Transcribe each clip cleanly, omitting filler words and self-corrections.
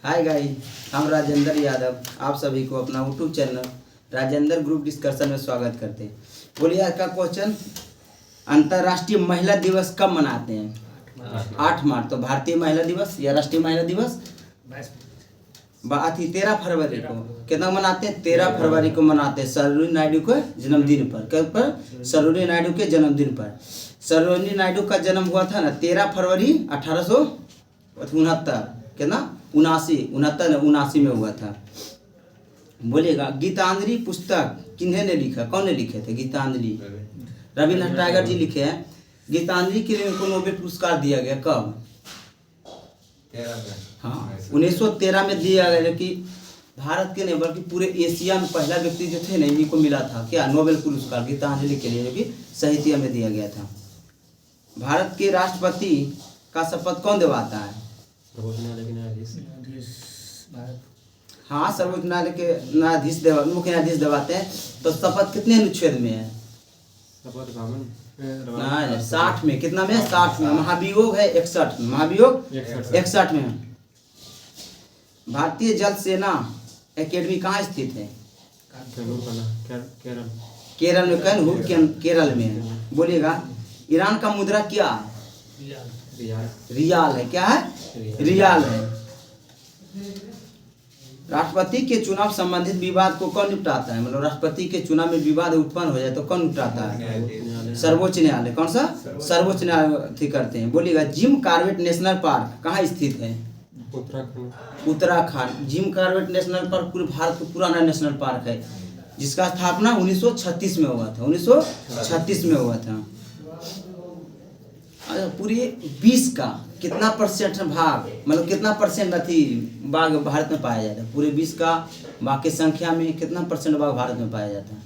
Hi guys, हम राजेंद्र यादव आप सभी को अपना YouTube channel Rajendra group discussion में स्वागत करते हैं। बोलिए आज का क्वेश्चन, अंतर्राष्ट्रीय महिला दिवस कब मनाते हैं? 8 मार्च। तो भारतीय महिला दिवस या राष्ट्रीय महिला दिवस बात ही 13 फरवरी को कितना मनाते हैं? 13 फरवरी को मनाते हैं, सरोजिनी नायडू के जन्मदिन पर। कब पर? सरोजिनी नायडू के जन्मदिन पर। सरोजिनी नायडू का जन्म हुआ था ना 13 फरवरी 1869 कितना 79 में हुआ था। बोलेगा गीतांजलि पुस्तक किन्हें ने लिखा? कौन ने लिखे थे गीतांजलि? रविन्द्रनाथ टैगोर जी लिखे हैं। गीतांजलि के लिए उनको नोबेल पुरस्कार दिया गया कब? हाँ 1913 में दिया गया, कि भारत के नहीं बल्कि पूरे एशिया में पहला व्यक्ति जो थे ना इन्हीं को मिला था क्या नोबेल पुरस्कार गीतांजलि के लिए, जो कि साहित्य में दिया गया था। भारत के राष्ट्रपति का शपथ कौन दिलवाता है? हाँ सर्वोच्च न्यायालय के न्यायाधीश मुख्य न्यायाधीश दिलवाते हैं। तो शपथ कितने अनुच्छेद में है? 60 में। कितना में? 60 में। महाभियोग है 61 में। महाभियोग 61 में। भारतीय जल सेना एकेडमी कहाँ स्थित है? केरल में। कन्नूर केरल में है। बोलिएगा ईरान का मुद्रा क्या है? रियाल है। क्या है? रियाल है। राष्ट्रपति के चुनाव संबंधित विवाद को कौन निपटाता है? मतलब राष्ट्रपति के चुनाव में विवाद उत्पन्न हो जाए तो कौन निपटाता है? सर्वोच्च न्यायालय। कौन सा? सर्वोच्च न्यायालय करते हैं। बोलिएगा जिम कॉर्बेट नेशनल पार्क कहाँ स्थित है? Uttarakhand. Jim Corbett national park पूरे भारत का पुराना नेशनल पार्क है, जिसका स्थापना 1936 में हुआ था। 1936 में हुआ था। पूरे 20 का कितना परसेंट भाग, मतलब कितना परसेंट बाघ भारत में पाया जाता है? पूरे 20 का बाघ की संख्या में कितना परसेंट बाघ भारत में पाया जाता है?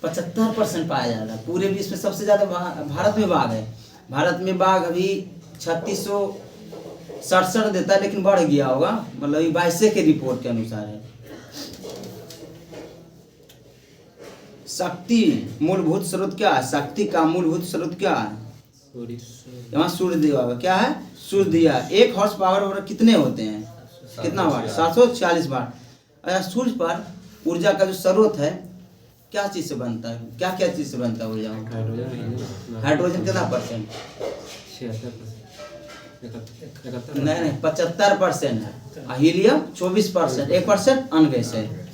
75% पाया जाता है। पूरे 20 में सबसे ज्यादा भारत में बाघ है। भारत में बाघ अभी 3667 देता है, लेकिन बढ़ गया होगा, मतलब 22 के रिपोर्ट के अनुसार है। शक्ति मूलभूत स्रोत क्या है? शक्ति का मूलभूत स्रोत क्या है? यहाँ सूर्य दिया हुआ क्या है? सूर्य दिया। 1 हॉर्स पावर कितने होते हैं? कितना वाट? 740 वाट। अच्छा सूर्य पर ऊर्जा का जो स्रोत है क्या चीज से बनता है? क्या क्या चीज से बनता है ऊर्जा? हाइड्रोजन। कितना परसेंट? नहीं 75% है। हीलियम 24%। 1% अनगैस है।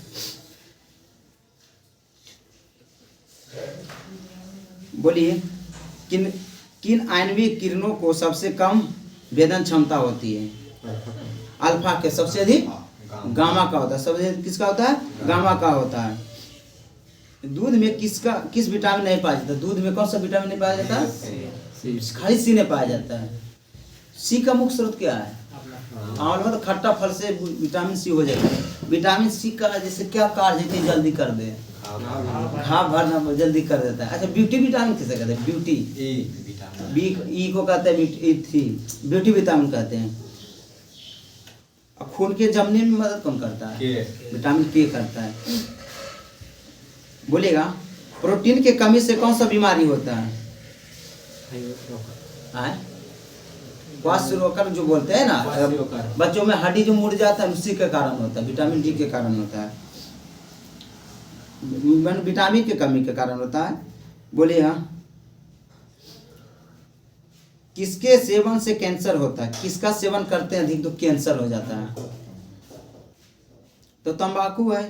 बोलिए किन आणविक किरणों को सबसे कम वेदन क्षमता होती है? अल्फा के सबसे अधिक गामा का होता है। सबसे किसका होता है? गामा का होता है। दूध में किस विटामिन नहीं पाया जाता? दूध में कौन सा विटामिन नहीं पाया जाता? खाली सी नहीं पाया जाता है। सी का मुख्य स्रोत क्या है? आंवला। तो खट्टा फल से विटामिन सी हो जाएगा। विटामिन सी का जैसे क्या कार्य है कि जल्दी कर दे? घाव भरना जल्दी कर देता है। अच्छा ब्यूटी विटामिन किसे कहते हैं? ब्यूटी ई को कहते हैं ब्यूटी विटामिन कहते हैं। अब खून के जमने में मदद कौन करता है? विटामिन के करता है। बोलेगा प्रोटीन के कमी से कौन सा बीमारी होता है? क्वाशरोकर जो बोलते हैं ना, बच्चों में हड्डी जो मुड़ जाता है उसी के कारण होता है। विटामिन डी के कारण होता है। विटामिन की कमी के कारण होता है। बोलिए हाँ किसके सेवन से कैंसर होता है? किसका सेवन करते हैं अधिक तो कैंसर हो जाता है? तो तंबाकू है।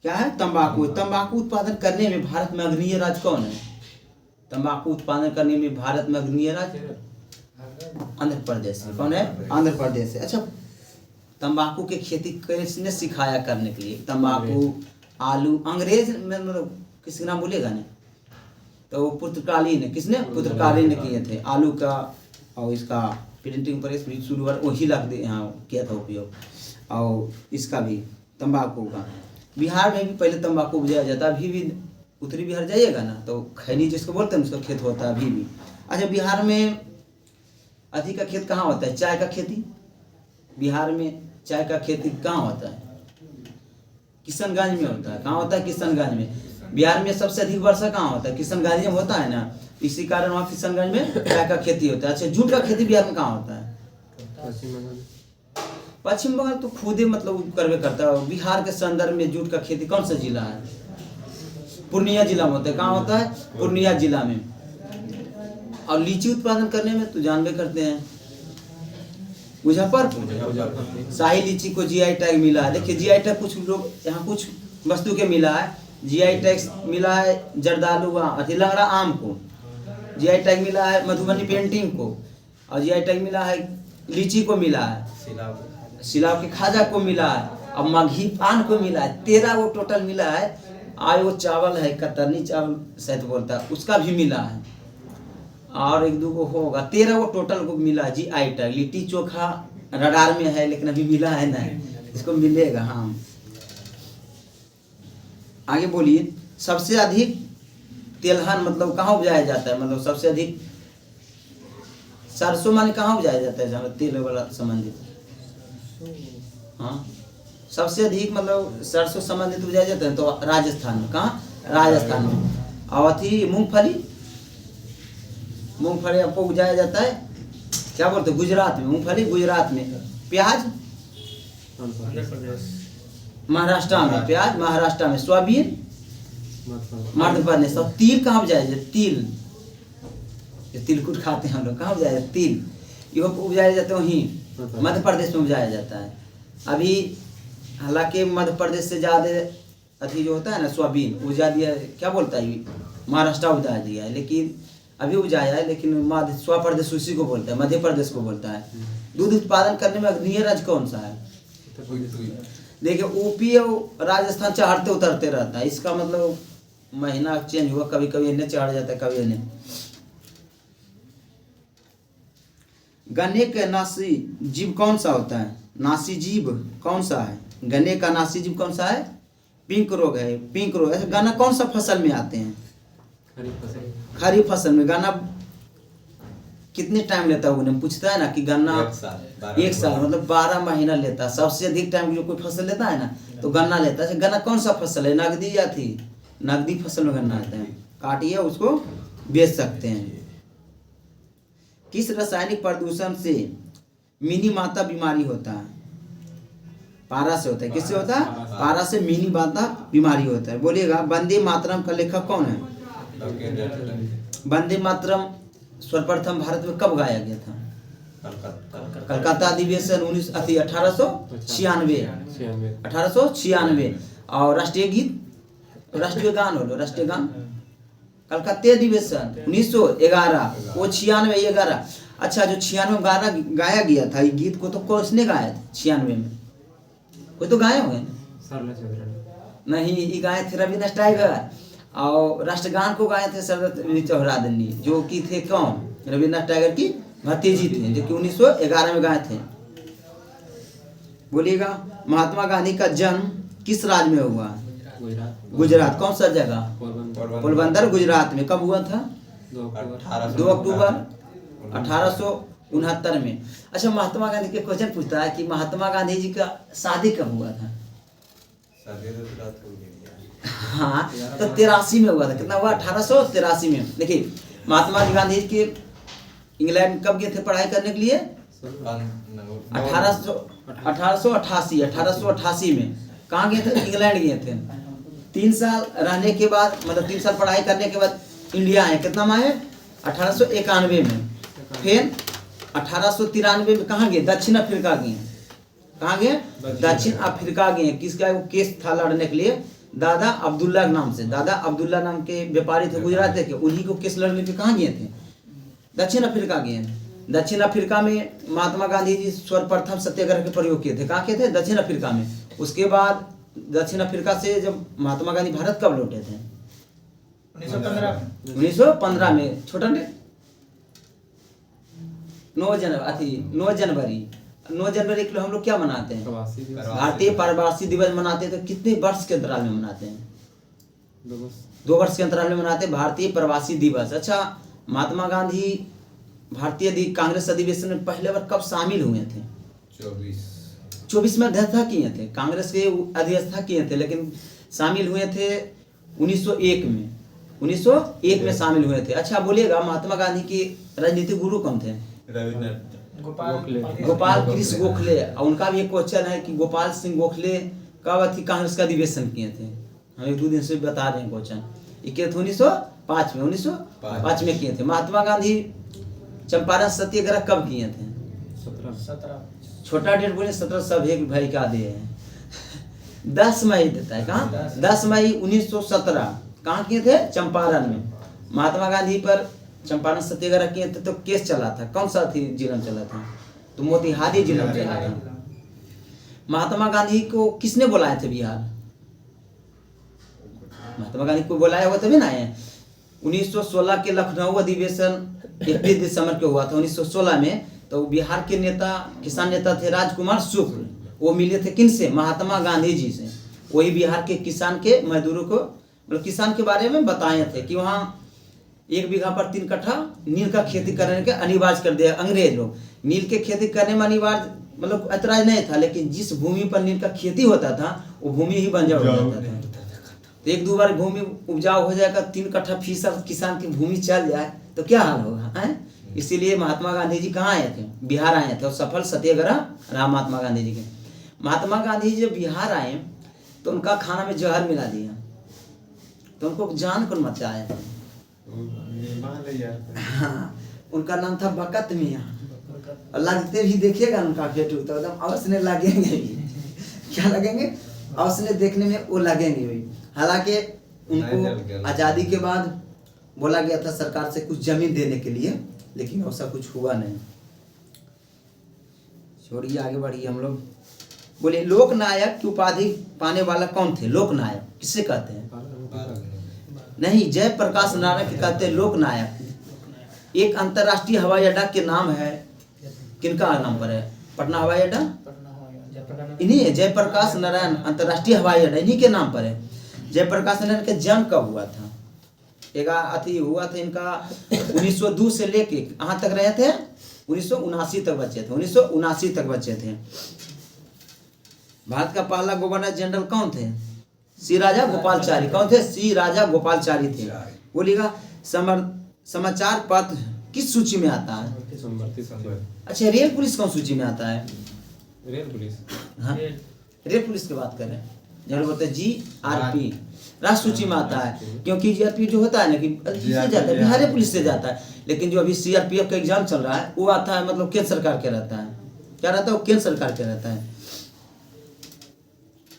क्या है? तंबाकू। तंबाकू उत्पादन करने में भारत में अग्रणीय राज्य कौन है? तंबाकू उत्पादन करने में भारत में अग्रणीय राज्य आंध्र प्रदेश है। कौन है? आंध्र प्रदेश है। अच्छा तंबाकू की खेती किसने सिखाया करने के लिए? तंबाकू आलू अंग्रेज में मतलब किसी नाम बोलेगा नहीं तो पुर्तगाली ने किसने? पुर्तगाली ने किए थे। आलू का और इसका प्रिंटिंग प्रेस भी शुरू वही यहाँ किया था उपयोग। और इसका भी तंबाकू का बिहार में भी पहले तंबाकू उपजाया जाता है। अभी भी उत्तरी बिहार जाइएगा ना तो खैनी जिसको बोलते हैं उसका खेत होता है अभी भी। अच्छा बिहार में अधिक का खेत कहाँ होता है? चाय का खेती। बिहार में चाय का खेती कहाँ होता है? किशनगंज में होता है। कहाँ होता है? किशनगंज में। बिहार में सबसे अधिक वर्षा कहाँ होता है? किशनगंज में होता है ना, इसी कारण वहाँ किशनगंज में चाय का खेती होता है। अच्छा जूट का खेती बिहार में कहाँ होता है? पश्चिम बंगाल तो खुदे मतलब करवे करता है। बिहार के संदर्भ में जूट का खेती कौन सा जिला है? पूर्णिया जिला में होता है। कहाँ होता है? पूर्णिया जिला में। और लीची उत्पादन करने में तो जानबे करते हैं मुजफ्फरपुर। शाही लीची को जीआई टैग मिला है। देखिए जीआई टैग कुछ लोग यहाँ कुछ वस्तु के मिला है। जीआई टैग मिला है जर्दालू लंगड़ा आम को, जीआई टैग मिला है मधुबनी पेंटिंग को, और जीआई टैग मिला है लीची को मिला है, सिलाव के खाजा को मिला है, और मघी पान को मिला है। 13 वो टोटल मिला है। आज वो चावल है कतरनी चावल शायद बोलता है, उसका भी मिला है। और 1-2 को होगा, 13 वो टोटल को मिला है GI tag. Litti chokha radar में है लेकिन अभी मिला है नहीं, इसको मिलेगा। हाँ आगे बोलिए। सबसे अधिक तिलहन मतलब कहाँ उपजाया जाता है? मतलब सबसे अधिक सरसों माने कहाँ उपजाया जाता है? जहाँ तेल वाला संबंधित, हाँ सबसे अधिक मतलब सरसों संबंधित उपजाया जाता है तो राजस्थान में। कहाँ? राजस्थान में। और अथी मूंगफली आपको उपजाया जाता है क्या बोलते हैं? गुजरात में। मूंगफली गुजरात में। प्याज महाराष्ट्र में। प्याज महाराष्ट्र में। सोयाबीन मध्य प्रदेश। और तिल कहाँ उपजाया जाता है? तिल, तिलकुट खाते हैं हम लोग, कहाँ उपजाया जाता है? तिल ये उपजाया जाता है वहीं मध्य प्रदेश में उपजाया जाता है। अभी हालांकि मध्य प्रदेश से ज़्यादा अथी जो होता है ना सोयाबीन उपजा दिया, क्या बोलता है महाराष्ट्र उपजा दिया है, लेकिन अभी उपजाया है। लेकिन मध्य स्व प्रदेश उसी को बोलता है, मध्य प्रदेश को बोलता है। दूध उत्पादन करने में अग्रणीय राज्य कौन सा है? देखिए यूपी और राजस्थान चढ़ते उतरते रहता है। इसका मतलब महीना चेंज हुआ, कभी कभी इन्हें चढ़ जाता है कभी इन्हें। गन्ने का नासी जीव कौन सा होता है? नासी जीव कौन सा है? गन्ने का नासी जीव कौन सा है? पिंक रोग है। पिंक रोग। ऐसे गन्ना कौन सा फसल में आते हैं? खरीफ फसल में। गन्ना कितने टाइम लेता है उन्हें पूछता है ना कि गन्ना 1 साल मतलब 12 महीना लेता है। सबसे अधिक टाइम जो कोई फसल लेता है ना तो गन्ना लेता है। गन्ना कौन सा फसल है? नगदी या थी? नगदी फसल में गन्ना आता है। काटिए उसको बेच सकते हैं। किस रासायनिक प्रदूषण से मिनी माता बीमारी होता है? पारा से होता है। किससे होता है? पारा से मिनी माता बीमारी होता है। बोलिएगा। वंदे मातरम का लेखक कौन है? वंदे मातरम सर्वप्रथम भारत में कब गाया गया था? कलकत्ता अधिवेशन 1896। और राष्ट्रीय गीत, राष्ट्रीय गान हो लो, राष्ट्रीय गान कलकत्ता अधिवेशन 1911। वो 96-11। अच्छा जो 96 गाया गया था ये गीत को तो किसने गाया था? 96 में कोई तो गाए हुए नहीं, ये गाए थे रविन्द्रनाथ टैगोर। और राष्ट्रगान को गाए थे सरस्वती चौधरानी, जो कि थे कौन? रविन्द्रनाथ टैगोर की भतीजी थे, जो कि 1911 में गाए थे। बोलिएगा। महात्मा गांधी का जन्म किस राज्य में हुआ? गुजरात। कौन सा जगह? पोरबंदर गुजरात में। कब हुआ था? 2 अक्टूबर 1869 में। अच्छा महात्मा गांधी के क्वेश्चन पूछता है कि महात्मा गांधी जी का शादी कब हुआ था? हाँ तो 83 में हुआ था। कितना हुआ? 1883 में। देखिए महात्मा गांधी के इंग्लैंड कब गए थे पढ़ाई करने के लिए? 1888 में। कहाँ गए थे? इंग्लैंड गए थे। 3 साल रहने के बाद मतलब 3 साल पढ़ाई करने के बाद इंडिया आए। कितना में आए? 1891 में। फिर 1893 में कहाँ गए? दक्षिण अफ्रीका गए। कहाँ गए? दक्षिण अफ्रीका गए। किसका वो केस था लड़ने के लिए? दादा अब्दुल्ला नाम से। दादा अब्दुल्ला नाम के व्यापारी थे गुजरात के, उन्हीं को केस लड़ने के कहाँ गए थे? दक्षिण अफ्रीका गए। दक्षिण अफ्रीका में महात्मा गांधी जी सर्वप्रथम सत्याग्रह के प्रयोग किए थे। कहाँ किए थे? दक्षिण अफ्रीका में। उसके बाद दक्षिण अफ्रीका से जब महात्मा गांधी भारत कब लौटे थे? 1915 में। छोटा ने 9 जनवरी के लिए हम लोग क्या मनाते हैं? भारतीय प्रवासी दिवस मनाते हैं। तो कितने वर्ष के अंतराल में मनाते हैं? 2 वर्ष के अंतराल में मनाते हैं भारतीय प्रवासी दिवस। अच्छा महात्मा गांधी भारतीय कांग्रेस अधिवेशन में पहले बार कब शामिल हुए थे? 24 में अध्यक्षता किए थे। कांग्रेस के अध्यक्षता किए थे, लेकिन शामिल हुए थे 1901 में। 1901 में शामिल हुए थे। अच्छा बोलिएगा। महात्मा गांधी के राजनीतिक गुरु कौन थे? गोपाल कृष्ण गोखले। और उनका भी एक क्वेश्चन है कि गोपाल सिंह गोखले कब थी कांग्रेस का अधिवेशन किए थे। हम 1-2 दिन से बता रहे हैं क्वेश्चन। ये किए थे 1905 में, 1905 में किए थे। महात्मा गांधी चंपारण सत्याग्रह कब किए थे? 17। छोटा डेट बोले 17 सब एक भाई का दे है 10 मई देता है। कहाँ? 10 मई 1917। कहाँ किए थे? चंपारण में। महात्मा गांधी पर चंपारण सत्याग्रह किए थे तो केस चला था। कौन सा थी जिला में चला था? तो मोतिहारी जिला में चला था। महात्मा गांधी को किसने बुलाए थे बिहार? महात्मा गांधी को बुलाया हुआ तभी ना है। 1916 के लखनऊ अधिवेशन 31 दिसंबर के हुआ था 1916 में। तो बिहार के नेता, किसान नेता थे राजकुमार शुक्ल। वो मिले थे किन से? महात्मा गांधी जी से। वही बिहार के किसान के मजदूरों को, मतलब किसान के बारे में बताए थे कि वहाँ 1 बीघा पर 3 कट्ठा नील का खेती करने के अनिवार्य कर दिया अंग्रेज लोग। नील के खेती करने में अनिवार्य मतलब ऐतराज नहीं था, लेकिन जिस भूमि पर नील का खेती होता था वो भूमि ही बंजर हो जाता था। तो 1-2 बार भूमि उपजाऊ हो जाएगा, 3 कट्ठा फीसद किसान की भूमि चल जाए तो क्या हाल होगा है? इसीलिए महात्मा गांधी जी कहाँ आए थे? बिहार आए थे। और सफल सत्याग्रह रहा महात्मा गांधी जी के। महात्मा गांधी जी जब बिहार आए तो उनका खाना में जहर मिला दिया, तो उनको जान कौन मचाया? हाँ, उनका नाम था बकत मियाँ। और लगते भी देखिएगा उनका फेटू तो एकदम अवसने लगेंगे भी। क्या लगेंगे? अवसने देखने में वो लगेंगे भी। हालांकि उनको आज़ादी के बाद बोला गया था सरकार से कुछ जमीन देने के लिए, लेकिन ऐसा कुछ हुआ नहीं। छोड़िए, आगे बढ़िए हम लोग। बोले लोकनायक की उपाधि पाने वाला कौन थे? लोकनायक किसे कहते हैं? नहीं, जयप्रकाश नारायण के कहते हैं लोकनायक। एक अंतर्राष्ट्रीय हवाई अड्डा के नाम है, किनका नाम पर है? पटना हवाई अड्डा इन्हीं है। जयप्रकाश नारायण अंतर्राष्ट्रीय हवाई अड्डा इन्हीं के नाम पर है। जयप्रकाश नारायण का जन्म कब हुआ था? हुआ था इनका 1902 से लेके कहाँ तक रहे थे? 1979 तक बचे थे। 1979 तक बचे थे। भारत का पहला गवर्नर जनरल कौन थे? सी राजा गोपालचारी। कौन थे? सी राजा गोपालचारी थे। बोलिएगा समाचार पत्र किस सूची में आता है? अच्छा, रेल पुलिस कौन सूची में आता है? रेल पुलिस, हाँ, रेल पुलिस की बात करें जरूर बोलते हैं GRP राष्ट्र सूची में आता है। क्योंकि GRP जो होता है ना कि किससे जाता है? बिहार पुलिस से जाता है। लेकिन जो अभी CRPF का एग्जाम चल रहा है वो आता है मतलब केंद्र सरकार के रहता है। क्या रहता है? वो केंद्र सरकार के रहता है।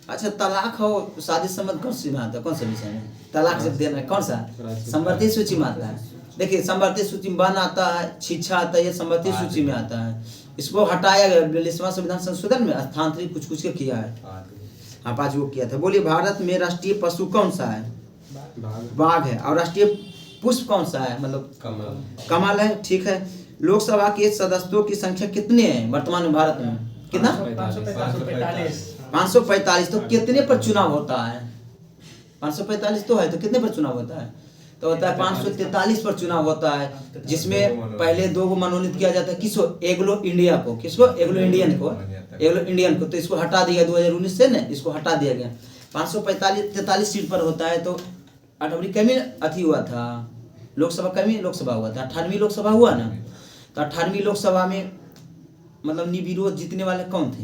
अच्छा, तलाक हो शादी संबंध कौन सी में आता है? कौन सा विषय में तलाक जब देना है? कौन सा? संवर्ती सूची में आता है। देखिए, संवर्ती सूची में वन आता है, शिक्षा आता है, ये संवर्ती सूची में आता है। इसको हटाया गया 42वां संविधान संशोधन में, स्थानांतरित कुछ के किया है। हाँ, 5 गो किया था। बोलिए भारत में राष्ट्रीय पशु कौन सा है? बाघ है। और राष्ट्रीय पुष्प कौन सा है? मतलब कमल है। ठीक है। लोकसभा के सदस्यों की संख्या कितने हैं वर्तमान में भारत में? कितना? 545। तो कितने पर चुनाव होता है? 545 तो है, तो कितने पर चुनाव होता है? तो होता है 543 पर चुनाव होता है, जिसमें पहले 2 को मनोनीत किया जाता है। किसको? एग्लो इंडिया को। किसको? एग्लो इंडियन को। एग्लो इंडियन को। तो इसको हटा दिया 2019 से ना, इसको हटा दिया गया। 543 सीट पर होता है। तो 8वीं कमी अथी हुआ था, लोकसभा कमी लोकसभा हुआ था। 18वीं लोकसभा हुआ ना, तो 18वीं लोकसभा में मतलब निर्विरोध जीतने वाले कौन थे?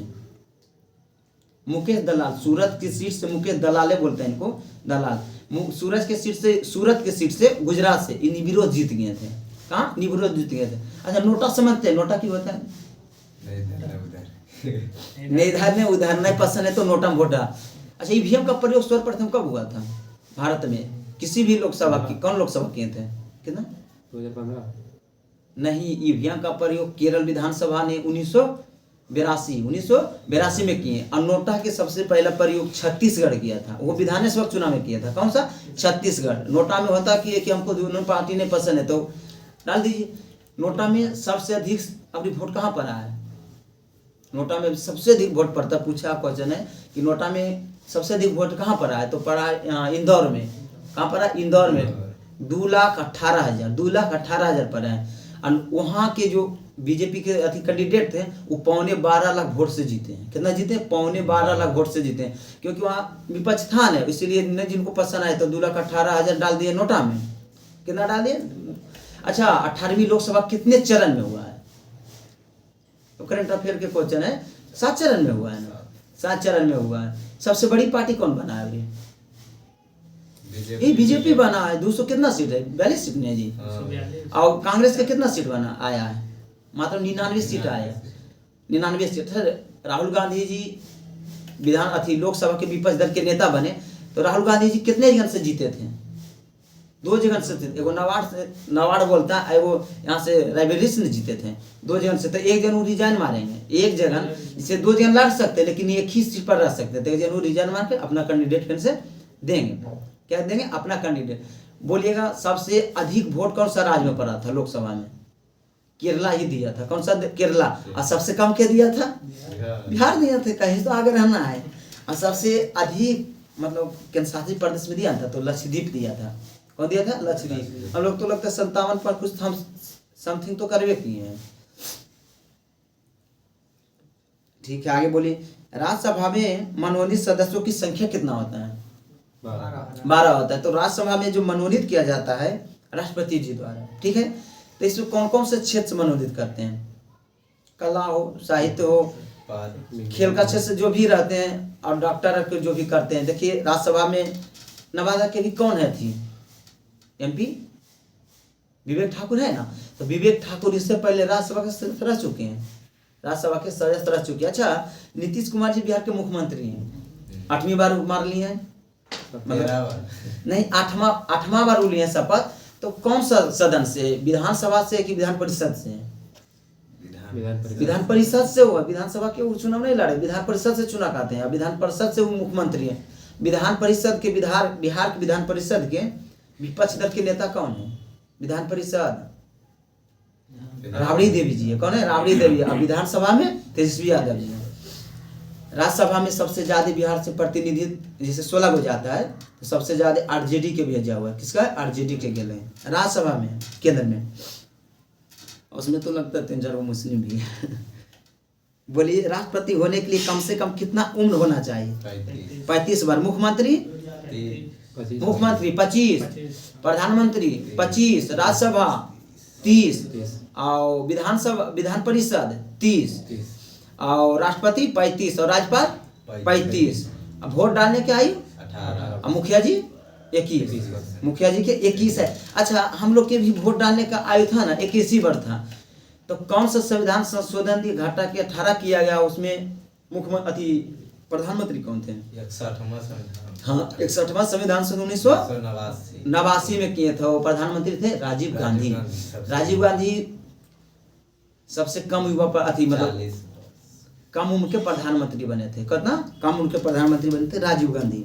मुकेश दलाल। सूरत की सीट से मुकेश दलाले बोलते हैं इनको, दलाल। सूरत के सीट से गुजरात से निर्विरोध जीत गए थे। कहाँ? निर्विरोध जीत गए थे। अच्छा, नोटा समझते हैं? नोटा क्यों होता है? नहीं इधर नहीं उधर नहीं पसंद है तो नोटा में वोट डाल। अच्छा, ईवीएम का प्रयोग सर्वप्रथम कब हुआ था भारत में? किसी भी लोकसभा की? कौन लोकसभा किए थे? कितना? 2015। नहीं, ईवीएम का प्रयोग केरल विधानसभा ने 1982 में किए। और नोटा के सबसे पहला प्रयोग छत्तीसगढ़ किया था। वो विधानसभा चुनाव में किया था। कौन सा? छत्तीसगढ़। नोटा में होता कि हमको दोनों पार्टी नहीं पसंद है तो डाल दीजिए। नोटा में सबसे अधिक अपनी वोट कहाँ पर आया है? नोटा में सबसे अधिक वोट पड़ता, पूछा क्वेश्चन है कि नोटा में सबसे अधिक वोट कहाँ पर आया? तो पड़ा इंदौर में। कहाँ पड़ा? इंदौर में 2,18,000 पर है। और वहाँ के जो बीजेपी के अति कैंडिडेट थे वो 12.25 लाख वोट से जीते हैं। कितना जीते? 12.25 लाख वोट से जीते हैं। क्योंकि वहाँ विपक्ष था ना, इसीलिए न जिनको पसंद आए तो 2,18,000 डाल दिए नोटा में। कितना डाल दिए? अच्छा, 18वीं लोकसभा कितने चरण में हुआ है? तो करंट अफेयर के क्वेश्चन है, 7 चरण में हुआ है ना, 7 चरण में हुआ है। सबसे बड़ी पार्टी कौन बना है अभी? ये बीजेपी बना है। 200 कितना सीट है? 42 सीट नहीं है जी। और कांग्रेस का कितना सीट बना आया है? मात्र 99 सीट आया है। 99 सीट। राहुल गांधी जी विधान लोकसभा के विपक्ष दल के नेता बने तो राहुल गांधी जी कितने जगह से जीते थे? 2 जगह से थे। एगो नवाड़ बोलता है, वो यहाँ से रायबरेली से जीते थे 2 जगह से। तो एक जन वो रिजाइन मारेंगे, एक जगह जिसे 2 जगह लड़ सकते लेकिन एक ही सीट पर रह सकते थे। एक जन वो रिजाइन मार के अपना कैंडिडेट फिर से देंगे। क्या देंगे? अपना कैंडिडेट। बोलिएगा सबसे अधिक वोट कौन सा राज्य में पड़ा था लोकसभा में? केरला ही दिया था। कौन सा? केरला। और सबसे कम क्या दिया था? बिहार दिया था। कहीं तो आगे रहना है। और सबसे अधिक मतलब केंद्र शासित प्रदेश में दिया था तो लक्षद्वीप दिया था। कौन दिया था? लक्षद्वीप। हम लोग तो लगता है 57 पर कुछ हम समथिंग तो करवे किए हैं। ठीक है, आगे बोलिए। राज्यसभा में मनोनीत सदस्यों की संख्या कितना होता है? 12 होता है। तो राज्यसभा में जो मनोनीत किया जाता है राष्ट्रपति जी द्वारा, ठीक है। तो इसमें कौन कौन से क्षेत्र से मनोनीत करते हैं? कला हो, साहित्य हो, खेल का क्षेत्र से जो भी रहते हैं, और डॉक्टर के जो भी करते हैं। देखिए राज्यसभा में नवादा के भी कौन है थी? MP विवेक ठाकुर है ना। तो विवेक ठाकुर इससे पहले राज्यसभा के सदस्य रह चुके हैं। राज्यसभा के सदस्य रह चुके हैं। अच्छा, नीतीश कुमार जी बिहार के मुख्यमंत्री हैं। 8वीं बार मार लिए हैं, मतलब नहीं 8वां बार लिए हैं शपथ। तो कौन सा सदन से? विधानसभा से कि विधान परिषद से? विधान परिषद से हुआ। विधानसभा के चुनाव नहीं लड़े, विधान परिषद से चुनाव करते हैं। विधान परिषद से वो मुख्यमंत्री है। विधान परिषद के बिहार के विधान परिषद के विपक्ष दल के नेता कौन है? विधान परिषद राबड़ी देवी जी है। कौन है? राबड़ी देवी। और विधानसभा में तेजस्वी यादव जी है। राज्यसभा में सबसे ज्यादा बिहार से प्रतिनिधित्व जैसे 16 को जाता है तो सबसे ज्यादा RJD के भेजा हुआ है। किसका? RJD के गेले हैं राज्यसभा में, केंद्र में। उसमें तो लगता है 3-4 मुस्लिम भी है। बोलिए राष्ट्रपति होने के लिए कम से कम कितना उम्र होना चाहिए? 35 बार। मुख्यमंत्री 25, प्रधानमंत्री 25, राज्यसभा 30, और विधान परिषद 30, और राष्ट्रपति 35 और राज्यपाल 35। अब वोट डालने के आयु 18। मुखिया जी 21। मुखिया जी के 21 है। अच्छा, हम लोग के भी वोट डालने का आयु था ना, 21 वर्ष था। तो कौन सा संविधान संशोधन घटा के 18 किया गया? उसमें मुख्यमंत्री प्रधानमंत्री कौन थे? 61वां संविधान। हाँ, 61वां संविधान सन 1989 में किए थे। वो प्रधानमंत्री थे राजीव गांधी। राजीव गांधी सबसे कम युवा पर मतलब कम उम्र के प्रधानमंत्री बने थे। कितना कम उम्र के प्रधानमंत्री बने थे? राजीव गांधी।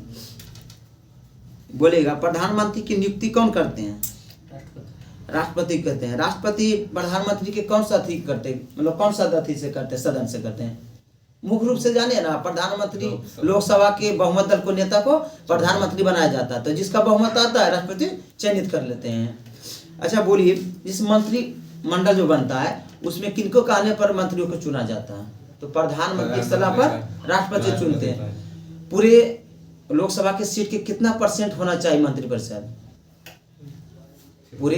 बोलेगा प्रधानमंत्री की नियुक्ति कौन करते हैं? राष्ट्रपति कहते हैं। राष्ट्रपति प्रधानमंत्री के कौन सा अथी करते हैं, मतलब कौन सा अथी से करते हैं? सदन से करते हैं। मुख्य रूप से जानिए ना, प्रधानमंत्री लोकसभा के बहुमत दल को नेता को प्रधानमंत्री बनाया जाता है। तो जिसका बहुमत आता है राष्ट्रपति चयनित कर लेते हैं। अच्छा बोलिए, जिस मंत्री मंडल जो बनता है उसमें किनको कहने पर मंत्रियों को चुना जाता है? तो प्रधानमंत्री की सलाह पर राष्ट्रपति चुनते हैं। पूरे लोकसभा के सीट के कितना % होना चाहिए मंत्रिपरिषद? पूरे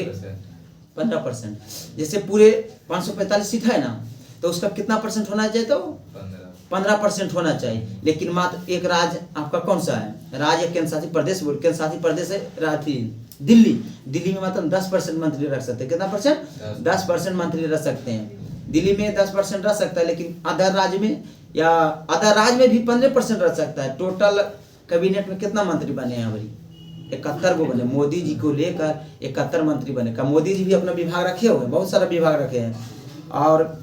15%। जैसे पूरे 545 सीट है ना, तो उसका कितना % होना चाहिए? तो 15% होना चाहिए। लेकिन मात्र एक राज्य आपका कौन सा है? राज्य केंद्र शासित प्रदेश। बोल केंद्र शासित प्रदेश है दिल्ली। दिल्ली में मतलब 10% मंत्री रख सकते हैं। कितना %? 10% मंत्री रह सकते हैं। दिल्ली में 10% रह सकता है, लेकिन अदर राज्य में या अदर राज्य में भी 15% रह सकता है। टोटल कैबिनेट में कितना मंत्री बने हैं अभी? 71 को बने। मोदी जी को लेकर 71 मंत्री बने। का मोदी जी भी अपना विभाग रखे हुए हैं, बहुत सारा विभाग रखे हैं। और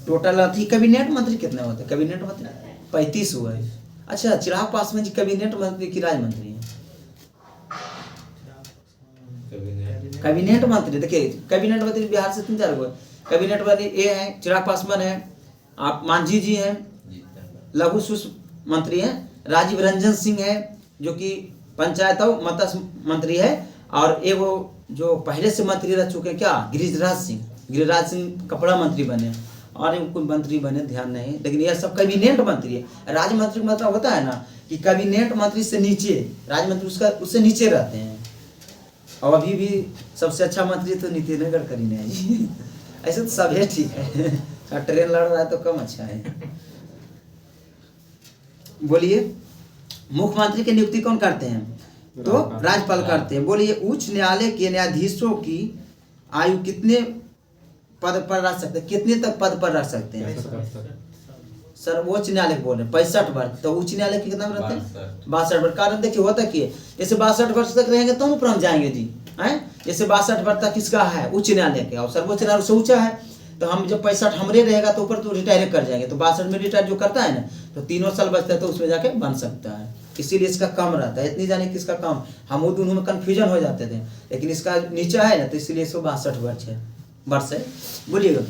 टोटल अथी कैबिनेट मंत्री कितने होते हैं? कैबिनेट मंत्री 35 हुआ है। अच्छा, चिराग पासवान जी कैबिनेट मंत्री की राज्य मंत्री है? कैबिनेट मंत्री। देखिए कैबिनेट मंत्री बिहार से 3-4 गो। कैबिनेट मंत्री ये है, चिराग पासवान है, आप मांझी जी हैं, लघु सूक्ष्म मंत्री हैं, राजीव रंजन सिंह है जो कि पंचायत और मत्स्य मंत्री है, और एगो जो पहले से मंत्री रह चुके हैं क्या, गिरिराज सिंह कपड़ा मंत्री बने, और कुछ मंत्री बने ध्यान नहीं, लेकिन यह सब कैबिनेट मंत्री है। राज्य मंत्री मतलब होता है ना कि कैबिनेट मंत्री से नीचे, राज्य मंत्री उससे नीचे रहते हैं। और अभी भी सबसे अच्छा मंत्री तो नितिन गडकरी ने है। ऐसे तो सब है, ठीक है, ट्रेन लड़ रहा है तो कम अच्छा है। बोलिए, मुख्यमंत्री की नियुक्ति कौन करते हैं? तो राज्यपाल करते हैं। बोलिए, उच्च न्यायालय के न्यायाधीशों की आयु कितने पद पर रह सकते हैं? कितने तक पद पर रह सकते हैं? सर्वोच्च न्यायालय बोल रहे हैं 65 वर्ष, तो उच्च न्यायालय के कितना रहते हैं? 62 वर्ष। कारण देखिए होता क्या है, जैसे 62 वर्ष तक रहेंगे तो हम ऊपर हम जाएंगे जी, हैं? जैसे 62 वर्ष तक किसका है? उच्च न्यायालय का, और सर्वोच्च न्यायालय से ऊंचा है, तो हम जब 65 हमरे रहेगा तो ऊपर तो रिटायर कर जाएंगे, तो 62 में रिटायर जो करता है ना, तो 3 साल बचता है तो उसमें जाके बन सकता है, इसीलिए इसका कम रहता है। इतनी जाने किसका कम, हम दोनों में कन्फ्यूजन हो जाते थे, लेकिन इसका नीचा है ना, तो इसलिए इसको 62 वर्ष है। बोलिएगा,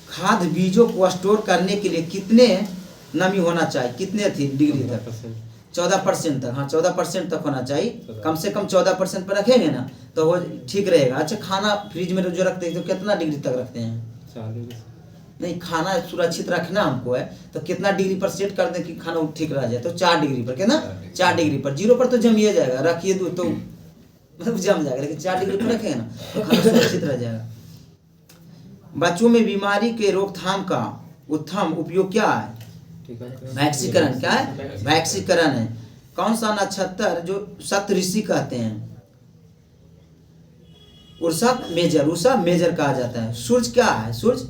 खाद्य बीजों को स्टोर करने के लिए कितने नमी होना चाहिए? कितने थी डिग्री तक? 14% तक। हाँ, 14% तक होना चाहिए, कम से कम 14% पर रखेंगे ना तो वो ठीक रहेगा। अच्छा, खाना फ्रिज में जो रखते हैं तो कितना डिग्री तक रखते हैं? 40। नहीं, खाना सुरक्षित रखना हमको है तो कितना डिग्री पर सेट कर दें कि खाना ठीक रह जाए? तो 4 डिग्री पर। कितना? 4 डिग्री पर। 0 पर तो जमिए जाएगा, रखिए तो मतलब जम जाएगा, लेकिन 4 डिग्री पर रखेंगे ना तो खाना सुरक्षित रह जाएगा। बच्चों में बीमारी के रोकथाम का उत्तम उपयोग क्या है? वैक्सीकरण। क्या है? वैक्सीकरण है। कौन सा नक्षत्र जो सप्तऋषि कहते हैं? उर्सा मेजर कहा जाता है। सूर्य क्या है? सूर्य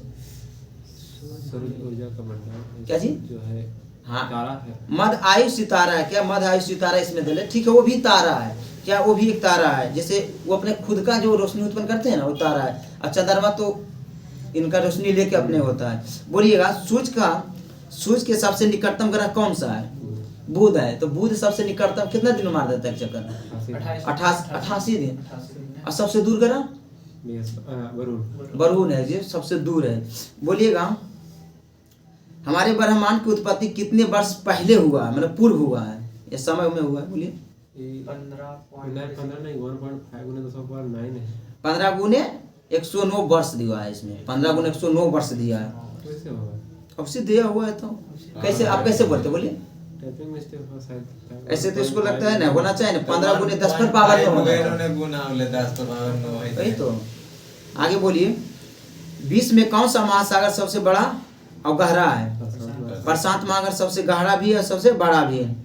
ऊर्जा का मंडल क्या जी? जो है, हाँ, तारा है। मध्य आयु सितारा है। क्या मध्य आयु सितारा इसमें दिले? ठीक है, वो भी तारा है। क्या वो भी एक तारा है? जैसे वो अपने खुद का जो रोशनी उत्पन्न करते हैं ना, वो तारा है। अच्छा, चंद्रमा तो इनका रोशनी लेके अपने होता है। बोलिएगा, सूर्य के सबसे निकटतम ग्रह कौन सा है? बुध है। तो बुध सबसे निकटतम कितना दिन मार देता है चक्कर? 88 दिन। और सबसे दूर ग्रह वरुण है, ये सबसे दूर है। बोलिएगा, हमारे ब्रह्मांड की उत्पत्ति कितने वर्ष पहले हुआ है, मतलब पूर्व हुआ है, या समय में हुआ है? बोलिए। 15 गुने 109 वर्ष दिया है इसमें। 15 गुने 109 वर्ष दिया है। अब से दिया हुआ है तो कैसे आप कैसे बोलते? बोलिए। ऐसे तो इसको लगता है ना होना चाहिए ना, 15 गुने 10 पर पावर में होगा। वही तो। आगे बोलिए, विश्व में कौन सा महासागर सबसे बड़ा और गहरा है? प्रशांत महासागर सबसे गहरा भी है, सबसे बड़ा भी है।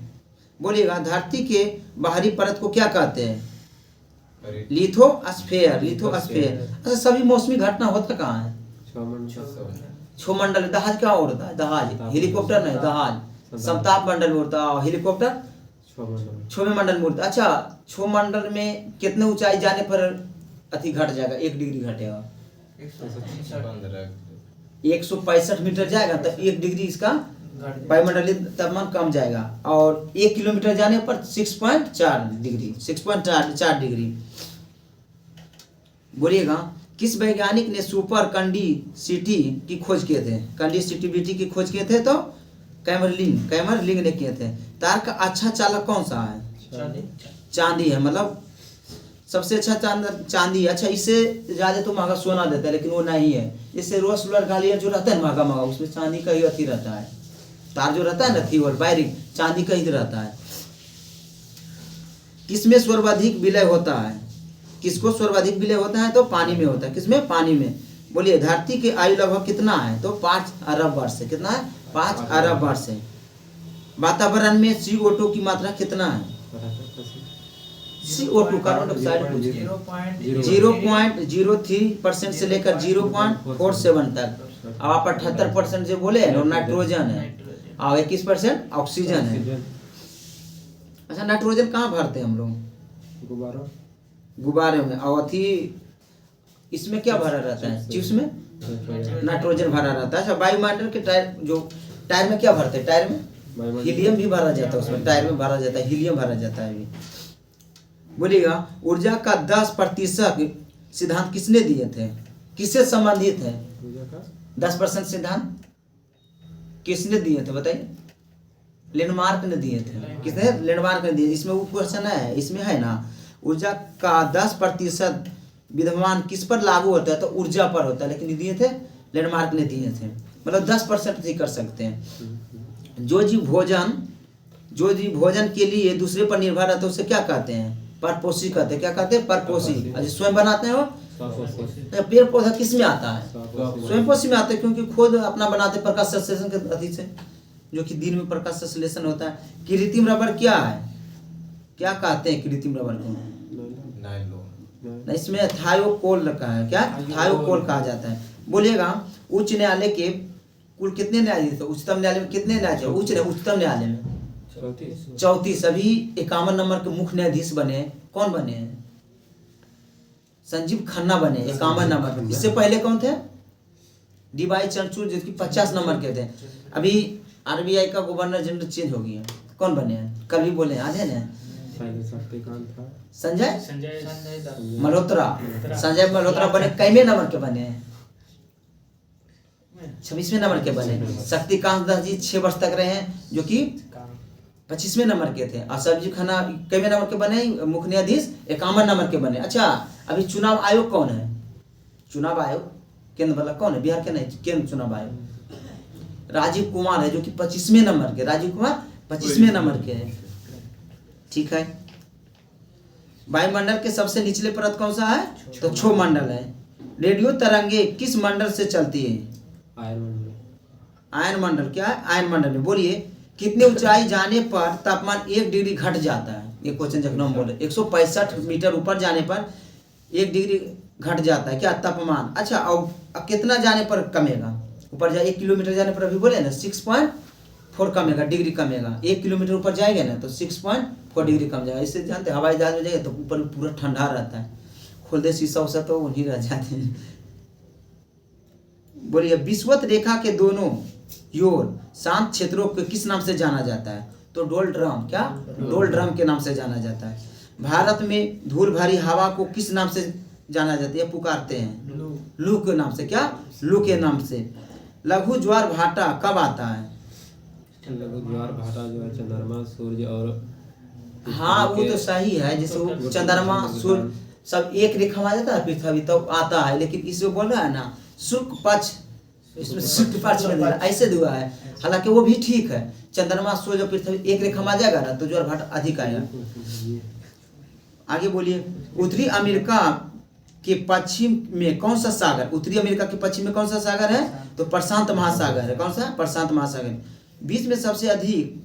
बोलिएगा, धरती के बाहरी परत को क्या कहते हैं? लिथोस्फेयर। अच्छा, सभी मौसमी घटना होता कहाँ है? क्षोमंडल। जहाज क्या उड़ता है? जहाज। हेलीकॉप्टर नहीं, जहाज समताप मंडल में उड़ता है, हेलीकॉप्टर क्षोभ मंडल में उड़ता। अच्छा, क्षोभ मंडल में कितने ऊंचाई जाने पर अति घट जाएगा? 1 डिग्री घटेगा। 165 मीटर जाएगा तो 1 डिग्री इसका वायुमंडलीय तापमान कम जाएगा, और 1 किलोमीटर जाने पर 6.4 डिग्री। बोलिएगा, किस वैज्ञानिक ने सुपर कंडक्टिविटी की खोज किए थे? कंडक्टिविटी की खोज किए थे तो कैमरलिंग ने किए थे। तार का अच्छा चालक कौन सा है? चांदी है, मतलब सबसे अच्छा चांदी। अच्छा, इससे ज्यादा तो महंगा सोना देता है, लेकिन वो नहीं है। जैसे रोज सोलर गालियर जो रहता है महंगा, उसमें चांदी का ही अथी रहता है, तार जो रहता है ना थी और वायरिंग चांदी का ही रहता है। किसमें सर्वाधिक विलय होता है? किसको सर्वाधिक विलय होता है? तो पानी में होता है। किसमें? पानी में। बोलिए, धरती की आयु लगभग कितना है? तो 5 अरब वर्ष है। कितना है? 5 अरब वर्ष है। वातावरण में CO2 की मात्रा कितना है? CO2 कार्बन डाइऑक्साइड 0.03% से लेकर 0.47 तक। अब आप 78% जो बोले हैं नाइट्रोजन है, और 21% ऑक्सीजन है। अच्छा, नाइट्रोजन कहाँ भरते हैं हम लोग? गुब्बारे में। और अथी इसमें क्या भरा रहता है? चिप्स में नाइट्रोजन भरा रहता है। अच्छा, वायुमंडल के टायर में क्या भरते हैं? टायर में हीलियम भी भरा जाता है, उसमें टायर में भरा जाता है, हीलियम भरा जाता है। बोलिएगा, ऊर्जा का 10% सिद्धांत किसने दिए थे? किससे संबंधित है? 10% सिद्धांत किसने दिए थे बताइए? लैंडमार्क ने दिए थे। किसने? लैंडमार्क ने दिए। इसमें वो क्वेश्चन है, इसमें है ना, ऊर्जा का 10% विद्यमान किस पर लागू होता है? तो ऊर्जा पर होता है, लेकिन दिए थे लैंडमार्क ने दिए थे। मतलब 10% ही कर सकते हैं। जो जीव भोजन के लिए दूसरे पर निर्भर रहता है उसे क्या कहते हैं? परपोषी कहते हैं। क्या कहते हैं? परपोषी। स्वयं बनाते हैं वो पेड़ पौधा किस में आता है? स्वयं स्वयं पोषी में आता है, क्योंकि खुद अपना बनाते प्रकाश संश्लेषण के अति से, जो कि दिन में प्रकाश संश्लेषण होता है। कृत्रिम रबर क्या है? क्या कहते हैं कृत्रिम रबर को? इसमें थायोकोल का है। क्या? थायोकोल कहा जाता है। बोलिएगा, उच्च न्यायालय के कुल कितने न्यायाधीश थे? उच्चतम न्यायालय में कितने न्यायाधीश? उच्चतम न्यायालय में 34। अभी 51 नंबर के मुख्य न्यायाधीश बने, कौन बने हैं? संजीव खन्ना बने 51 नंबर पे। इससे पहले कौन थे? डीवाई चंद्रचूड़, जो कि 50 नंबर के थे। अभी आरबीआई का गवर्नर जनरल चेंज हो गया, कौन बने हैं? कल भी बोले, आज है ना संजय मल्होत्रा। संजय मल्होत्रा बने कैमे नंबर के बने हैं? 26वें नंबर के बने। शक्तिकांत दास जी 6 वर्ष तक रहे हैं, जो कि 25वें नंबर के थे। और संजीव खन्ना कैमे नंबर के बने? मुख्य न्यायाधीश 51 नंबर के बने। अच्छा, अभी चुनाव आयोग कौन है? चुनाव आयोग केंद्र वाला कौन है? बिहार के नहीं, केंद्र चुनाव आयोग राजीव कुमार है, जो कि 25वें नंबर के। राजीव कुमार 25वें नंबर के हैं। ठीक है। वायुमंडल के सबसे निचले परत कौन सा है? तो क्षोभ मंडल है। रेडियो तरंगे किस मंडल से चलती है? आयन मंडल। क्या है? आयन मंडल में। बोलिए, कितने ऊंचाई जाने पर तापमान 1 डिग्री घट जाता है? ये क्वेश्चन जब हम बोले 165 मीटर ऊपर जाने पर 1 डिग्री घट जाता है क्या तापमान? अच्छा, अब कितना जाने पर कमेगा? ऊपर जाए 1 किलोमीटर जाने पर, अभी बोले ना 6.4 कमेगा, डिग्री कमेगा। 1 किलोमीटर ऊपर जाएंगे ना तो 6.4 डिग्री कम जाएगा। इससे जानते हवाई जहाज में जाएंगे तो ऊपर पूरा ठंडा रहता है, खोल दे शीशा उसा तो वहीं रह जाते हैं। बोलिए, विषुवत रेखा के दोनों योर शांत क्षेत्रों को किस नाम से जाना जाता है? तो डोलड्रम। क्या? डोलड्रम के नाम से जाना जाता है। भारत में धूल भरी हवा को किस नाम से जाना जाता है, पुकारते हैं? लू के नाम से। क्या? लू के नाम से। लघु ज्वार भाटा कब आता है? लघु ज्वार भाटा जो है चंद्रमा, सूर्य और हाँ, वो तो सही है। जैसे वो चंद्रमा सूर्य सब एक रेखा में आ जाता है पृथ्वी तो आता है, लेकिन इसमें बोल रहा है ना शुक्ल पक्ष, इसमें शुक्ल पक्ष में ऐसे दुआ है। हालांकि वो भी ठीक है, चंद्रमा सूर्य और पृथ्वी एक रेखा में आ जाएगा ना तो ज्वार भाटा अधिक आएगा। आगे बोलिए, उत्तरी अमेरिका के पश्चिम में कौन सा सागर? उत्तरी अमेरिका के पश्चिम में कौन सा सागर है? तो प्रशांत महासागर है। कौन सा? प्रशांत महासागर। विश्व में सबसे अधिक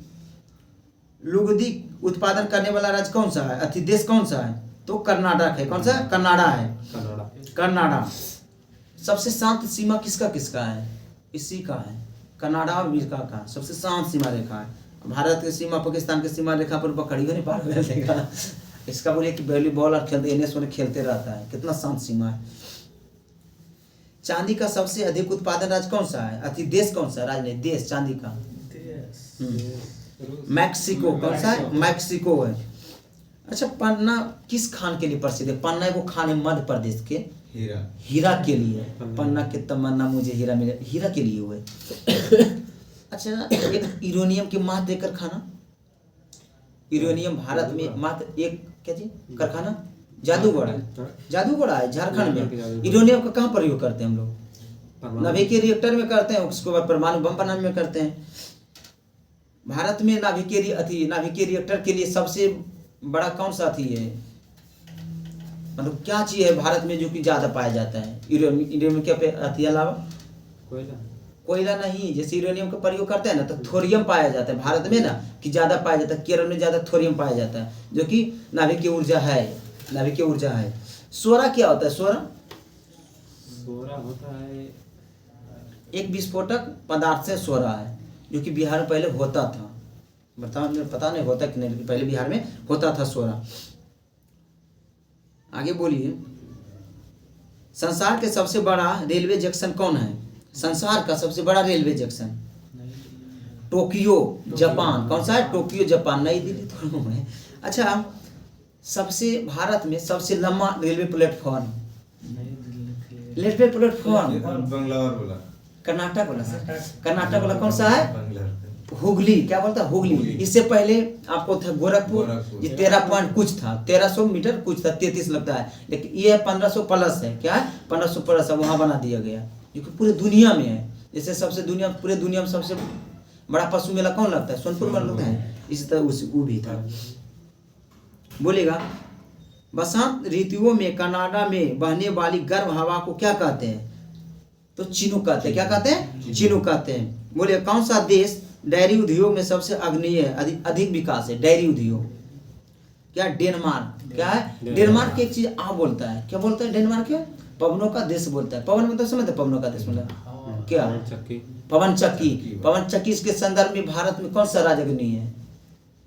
लुगदी उत्पादन करने वाला राज्य कौन सा है? अति देश कौन सा है? तो कर्नाटक है। कौन सा? कनाडा है। कनाडा। सबसे शांत सीमा किसका किसका है? इसी का है, कनाडा और अमेरिका का सबसे शांत सीमा रेखा है। भारत की सीमा पाकिस्तान की सीमा रेखा पर बकड़ी को नहीं पार कर देगा। इसका बोलिए कि वॉलीबॉल और खेलते खेलते रहता है, कितना शांत सीमा है। चांदी का सबसे अधिक उत्पादन राज्य कौन सा है? अति देश कौन सा? राज्य नहीं, देश चांदी का। मैक्सिको। कौन सा है? मैक्सिको है। अच्छा, पन्ना किस खान के लिए प्रसिद्ध है? पन्ना वो खान है मध्य प्रदेश के, हीरा के लिए। पन्ना के तमन्ना मुझे हीरा मिले, हीरा के लिए हुए। अच्छा, एक यूरेनियम के मात्र एक कारखाना, यूरेनियम भारत में मात्र एक क्या जी कारखाना? जादूगढ़। जादूगढ़ है झारखंड में। यूरेनियम का कहाँ प्रयोग करते हैं हम लोग? नाभिकीय रिएक्टर में करते हैं, उसके बाद परमाणु बम बनाने में करते हैं। भारत में नाभिकीय रिएक्टर के लिए सबसे बड़ा कौन सा अथी है, मतलब क्या चीज है भारत में जो कि ज्यादा पाया जाता है यूरेनियम के अथी अलावा? कोयला नहीं। जैसे यूरेनियम का प्रयोग करते हैं ना तो थोरियम पाया जाता है भारत में ना, कि ज्यादा पाया जाता है। केरल में ज्यादा थोरियम पाया जाता है, जो कि नाभिकीय ऊर्जा है। नाभिकीय ऊर्जा है। सोरा क्या होता है? सोरा होता है एक विस्फोटक पदार्थ से सोरा है, जो कि बिहार में पहले होता था। बताओ, पता नहीं होता कि नहीं, पहले बिहार में होता था सोरा। आगे बोलिए, संसार के सबसे बड़ा रेलवे जंक्शन कौन है? संसार का सबसे बड़ा रेलवे जंक्शन टोक्यो जापान। कौन सा है? Tokyo Japan. नई दिल्ली थोड़ा है। अच्छा, सबसे भारत में सबसे लंबा railway platform? Railway platform Karnataka वाला सर, कर्नाटक वाला कौन सा है? हुगली। क्या बोलता है? हुगली। इससे पहले आपको था गोरखपुर, ये 13 पॉइंट कुछ था, 1300 मीटर कुछ था, 33 लगता है, लेकिन ये 1500 प्लस है। क्या है? 1500 प्लस है, वहां बना दिया गया, जो कि पूरे दुनिया में है। जैसे पूरे दुनिया में सबसे बड़ा पशु मेला कौन लगता है? सोनपुर में लगता है। इसी तरह वो भी था। बोलेगा, बसंत ऋतुओं में कनाडा में बहने वाली गर्म हवा को क्या कहते हैं? तो चिनूक कहते हैं। क्या कहते हैं? चिनूक कहते हैं। बोले कौन सा देश डेयरी उद्योग में सबसे अग्रणीय है, अधिक विकास है डेयरी उद्योग? क्या? डेनमार्क। क्या है? डेनमार्क की एक चीज आप बोलता है, क्या बोलता है डेनमार्क? के पवनों का देश बोलता है। पवन मतलब समझते? पवनों का देश मतलब क्या? पवन चक्की। पवन चक्की इसके संदर्भ में भारत में कौन सा राज्य अग्रणीय है?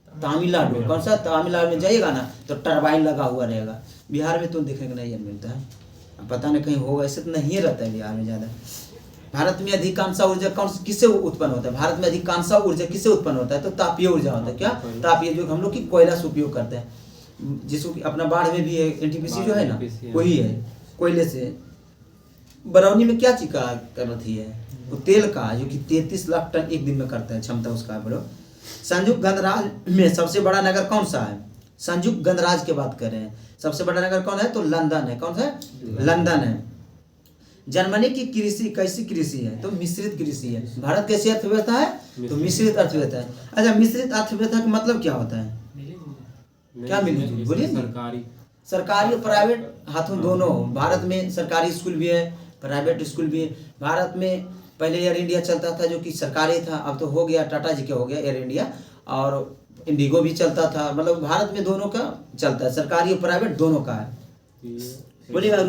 तमिलनाडु। कौन सा? तमिलनाडु में जाइएगा ना तो टरबाइन लगा हुआ रहेगा। बिहार में तो देखने को नहीं मिलता है, पता नहीं कहीं होगा, ऐसे तो नहीं रहता है बिहार में ज़्यादा। भारत में अधिकांश ऊर्जा किससे उत्पन्न होता है? भारत में अधिकांश ऊर्जा किससे उत्पन्न होता है? तो तापीय ऊर्जा होता है। क्या? तापीय, जो हम लोग की कोयला से उपयोग करते हैं, जिसको कि अपना बाढ़ में भी है एनटीपीसी जो है ना, वही है कोयले से। बरौनी में क्या चीज का करती है? वो तेल का, जो कि 33 लाख टन एक दिन में करता है, क्षमता उसका। बोलो संयुक्त गणराज्य में सबसे बड़ा नगर कौन सा है? संयुक्त गणराज्य की बात कर रहे हैं, सबसे बड़ा नगर कौन है? तो लंदन है। कौन सा है? लंदन है। जर्मनी की कृषि कैसी कृषि है? तो मिश्रित कृषि है। भारत कैसी अर्थव्यवस्था है? तो मिश्रित अर्थव्यवस्था है। अच्छा, मिश्रित अर्थव्यवस्था का मतलब क्या होता है? क्या मिली? बोलिए। सरकारी और प्राइवेट हाथों दोनों। भारत में सरकारी स्कूल भी है, प्राइवेट स्कूल भी है। भारत में पहले एयर इंडिया चलता था जो कि सरकारी था, अब तो हो गया टाटा जी का हो गया एयर इंडिया, और इंडिगो भी चलता था। मतलब भारत में दोनों का चलता है, सरकारी और प्राइवेट दोनों का है। बोलिएगा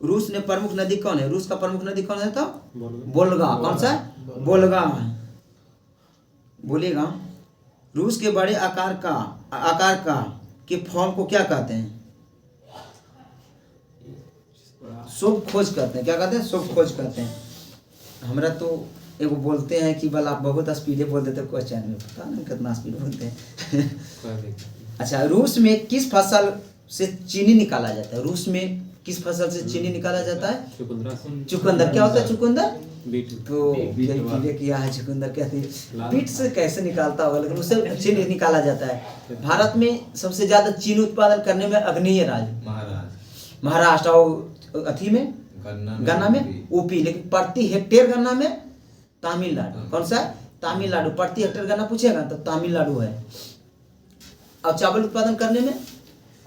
रूस ने प्रमुख नदी कौन है? रूस का प्रमुख नदी कौन है? तो वोल्गा। कौन सा? वोल्गा है। बोलिएगा रूस के बड़े आकार का के फॉर्म को क्या कहते हैं? शुभ खोज कहते हैं। क्या कहते हैं? शुभ खोज कहते हैं। हमरा तो एगो बोलते हैं कि बल आप बहुत स्पीडे बोल देते क्वेश्चन में, पता नहीं कितना स्पीड बोलते हैं। अच्छा, रूस में किस फसल से चीनी निकाला जाता है? रूस में किस फसल से चीनी निकाला जाता है? चुकंदर। क्या होता है चुकंदर? तो किया है चुकंदर, कहते हैं बीट से कैसे निकालता होगा, लेकिन उससे चीनी निकाला जाता है। भारत में सबसे ज्यादा चीनी उत्पादन करने में अग्रणीय राज्य महाराष्ट्र, और अथी में गन्ना में यूपी, लेकिन प्रति हेक्टेयर गन्ना में तमिलनाडु। कौन सा है? तमिलनाडु। प्रति हेक्टेयर गन्ना पूछेगा तो तमिलनाडु है। और चावल उत्पादन करने में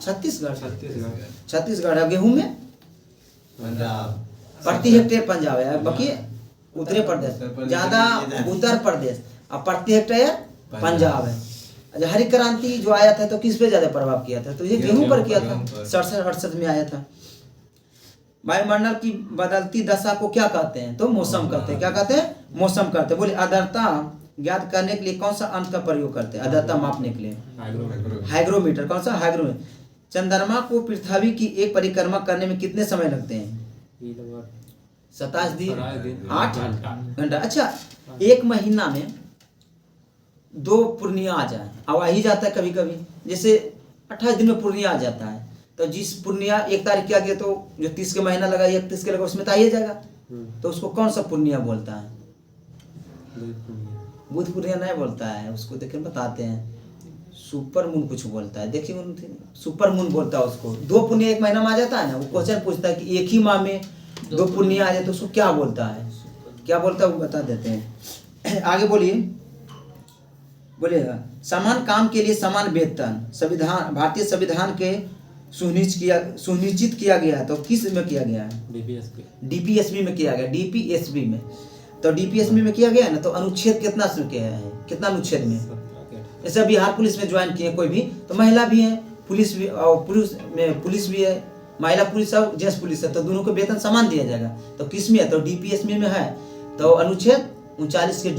छत्तीसगढ़ है। गेहूं में पंजाब। प्रति हेक्टेयर पंजाब है, बाकी उत्तर प्रदेश ज्यादा, उत्तर प्रदेश, और प्रति हेक्टेयर पंजाब है। अच्छा, हरित क्रांति जो आया था तो किस पे ज्यादा प्रभाव किया था? तो ये गेहूं पर किया था, 67-68 में आया था। वायुमंडल की बदलती दशा को क्या कहते हैं? तो मौसम कहते हैं। क्या कहते हैं? मौसम कहते हैं। बोले आर्द्रता ज्ञात करने के लिए कौन सा अंक का प्रयोग करते हैं? आर्द्रता मापने के लिए हाइग्रोमीटर। कौन सा? हाइग्रोमीटर। चंद्रमा को पृथ्वी की एक परिक्रमा करने में कितने समय लगते हैं? 27 दिन 8 घंटा। अच्छा, एक महीना में 2 पूर्णिया आ जाए, आ ही जाता है कभी कभी, जैसे 28 दिन में पूर्णिया आ जाता है, तो जिस पूर्णिया 1 तारीख किया गया तो जो 30 के महीना लगा 31 के लगा उसमें तो आ ही जाएगा, तो उसको कौन सा पूर्णिया बोलता है? बुध पूर्णिया नहीं बोलता है उसको, देखिए बताते हैं, सुपर मून कुछ बोलता है, देखिए सुपर मून बोलता है उसको। 2 पूर्णिया 1 महीना में आ जाता है ना, वो क्वेश्चन पूछता है कि एक ही माह में 2 पूर्णिया आ जाए तो उसको क्या बोलता है? क्या बोलता है वो बता देते हैं। आगे बोलिएगा समान काम के लिए समान वेतन संविधान, भारतीय संविधान के सुनिश्चित किया गया है, तो किस में किया गया है? डीपीएसबी में किया गया। डीपीएसबी में, तो डीपीएसबी में किया गया है ना, तो अनुच्छेद कितना से किया है? कितना अनुच्छेद में? जैसे बिहार पुलिस में ज्वाइन किए कोई भी, तो महिला भी है, पुलिस भी, और पुलिस भी है, महिला पुलिस और जेंट्स पुलिस है, तो दोनों को वेतन समान दिया जाएगा। तो किस में है? तो डीपीएसबी में है, तो अनुच्छेद 39 के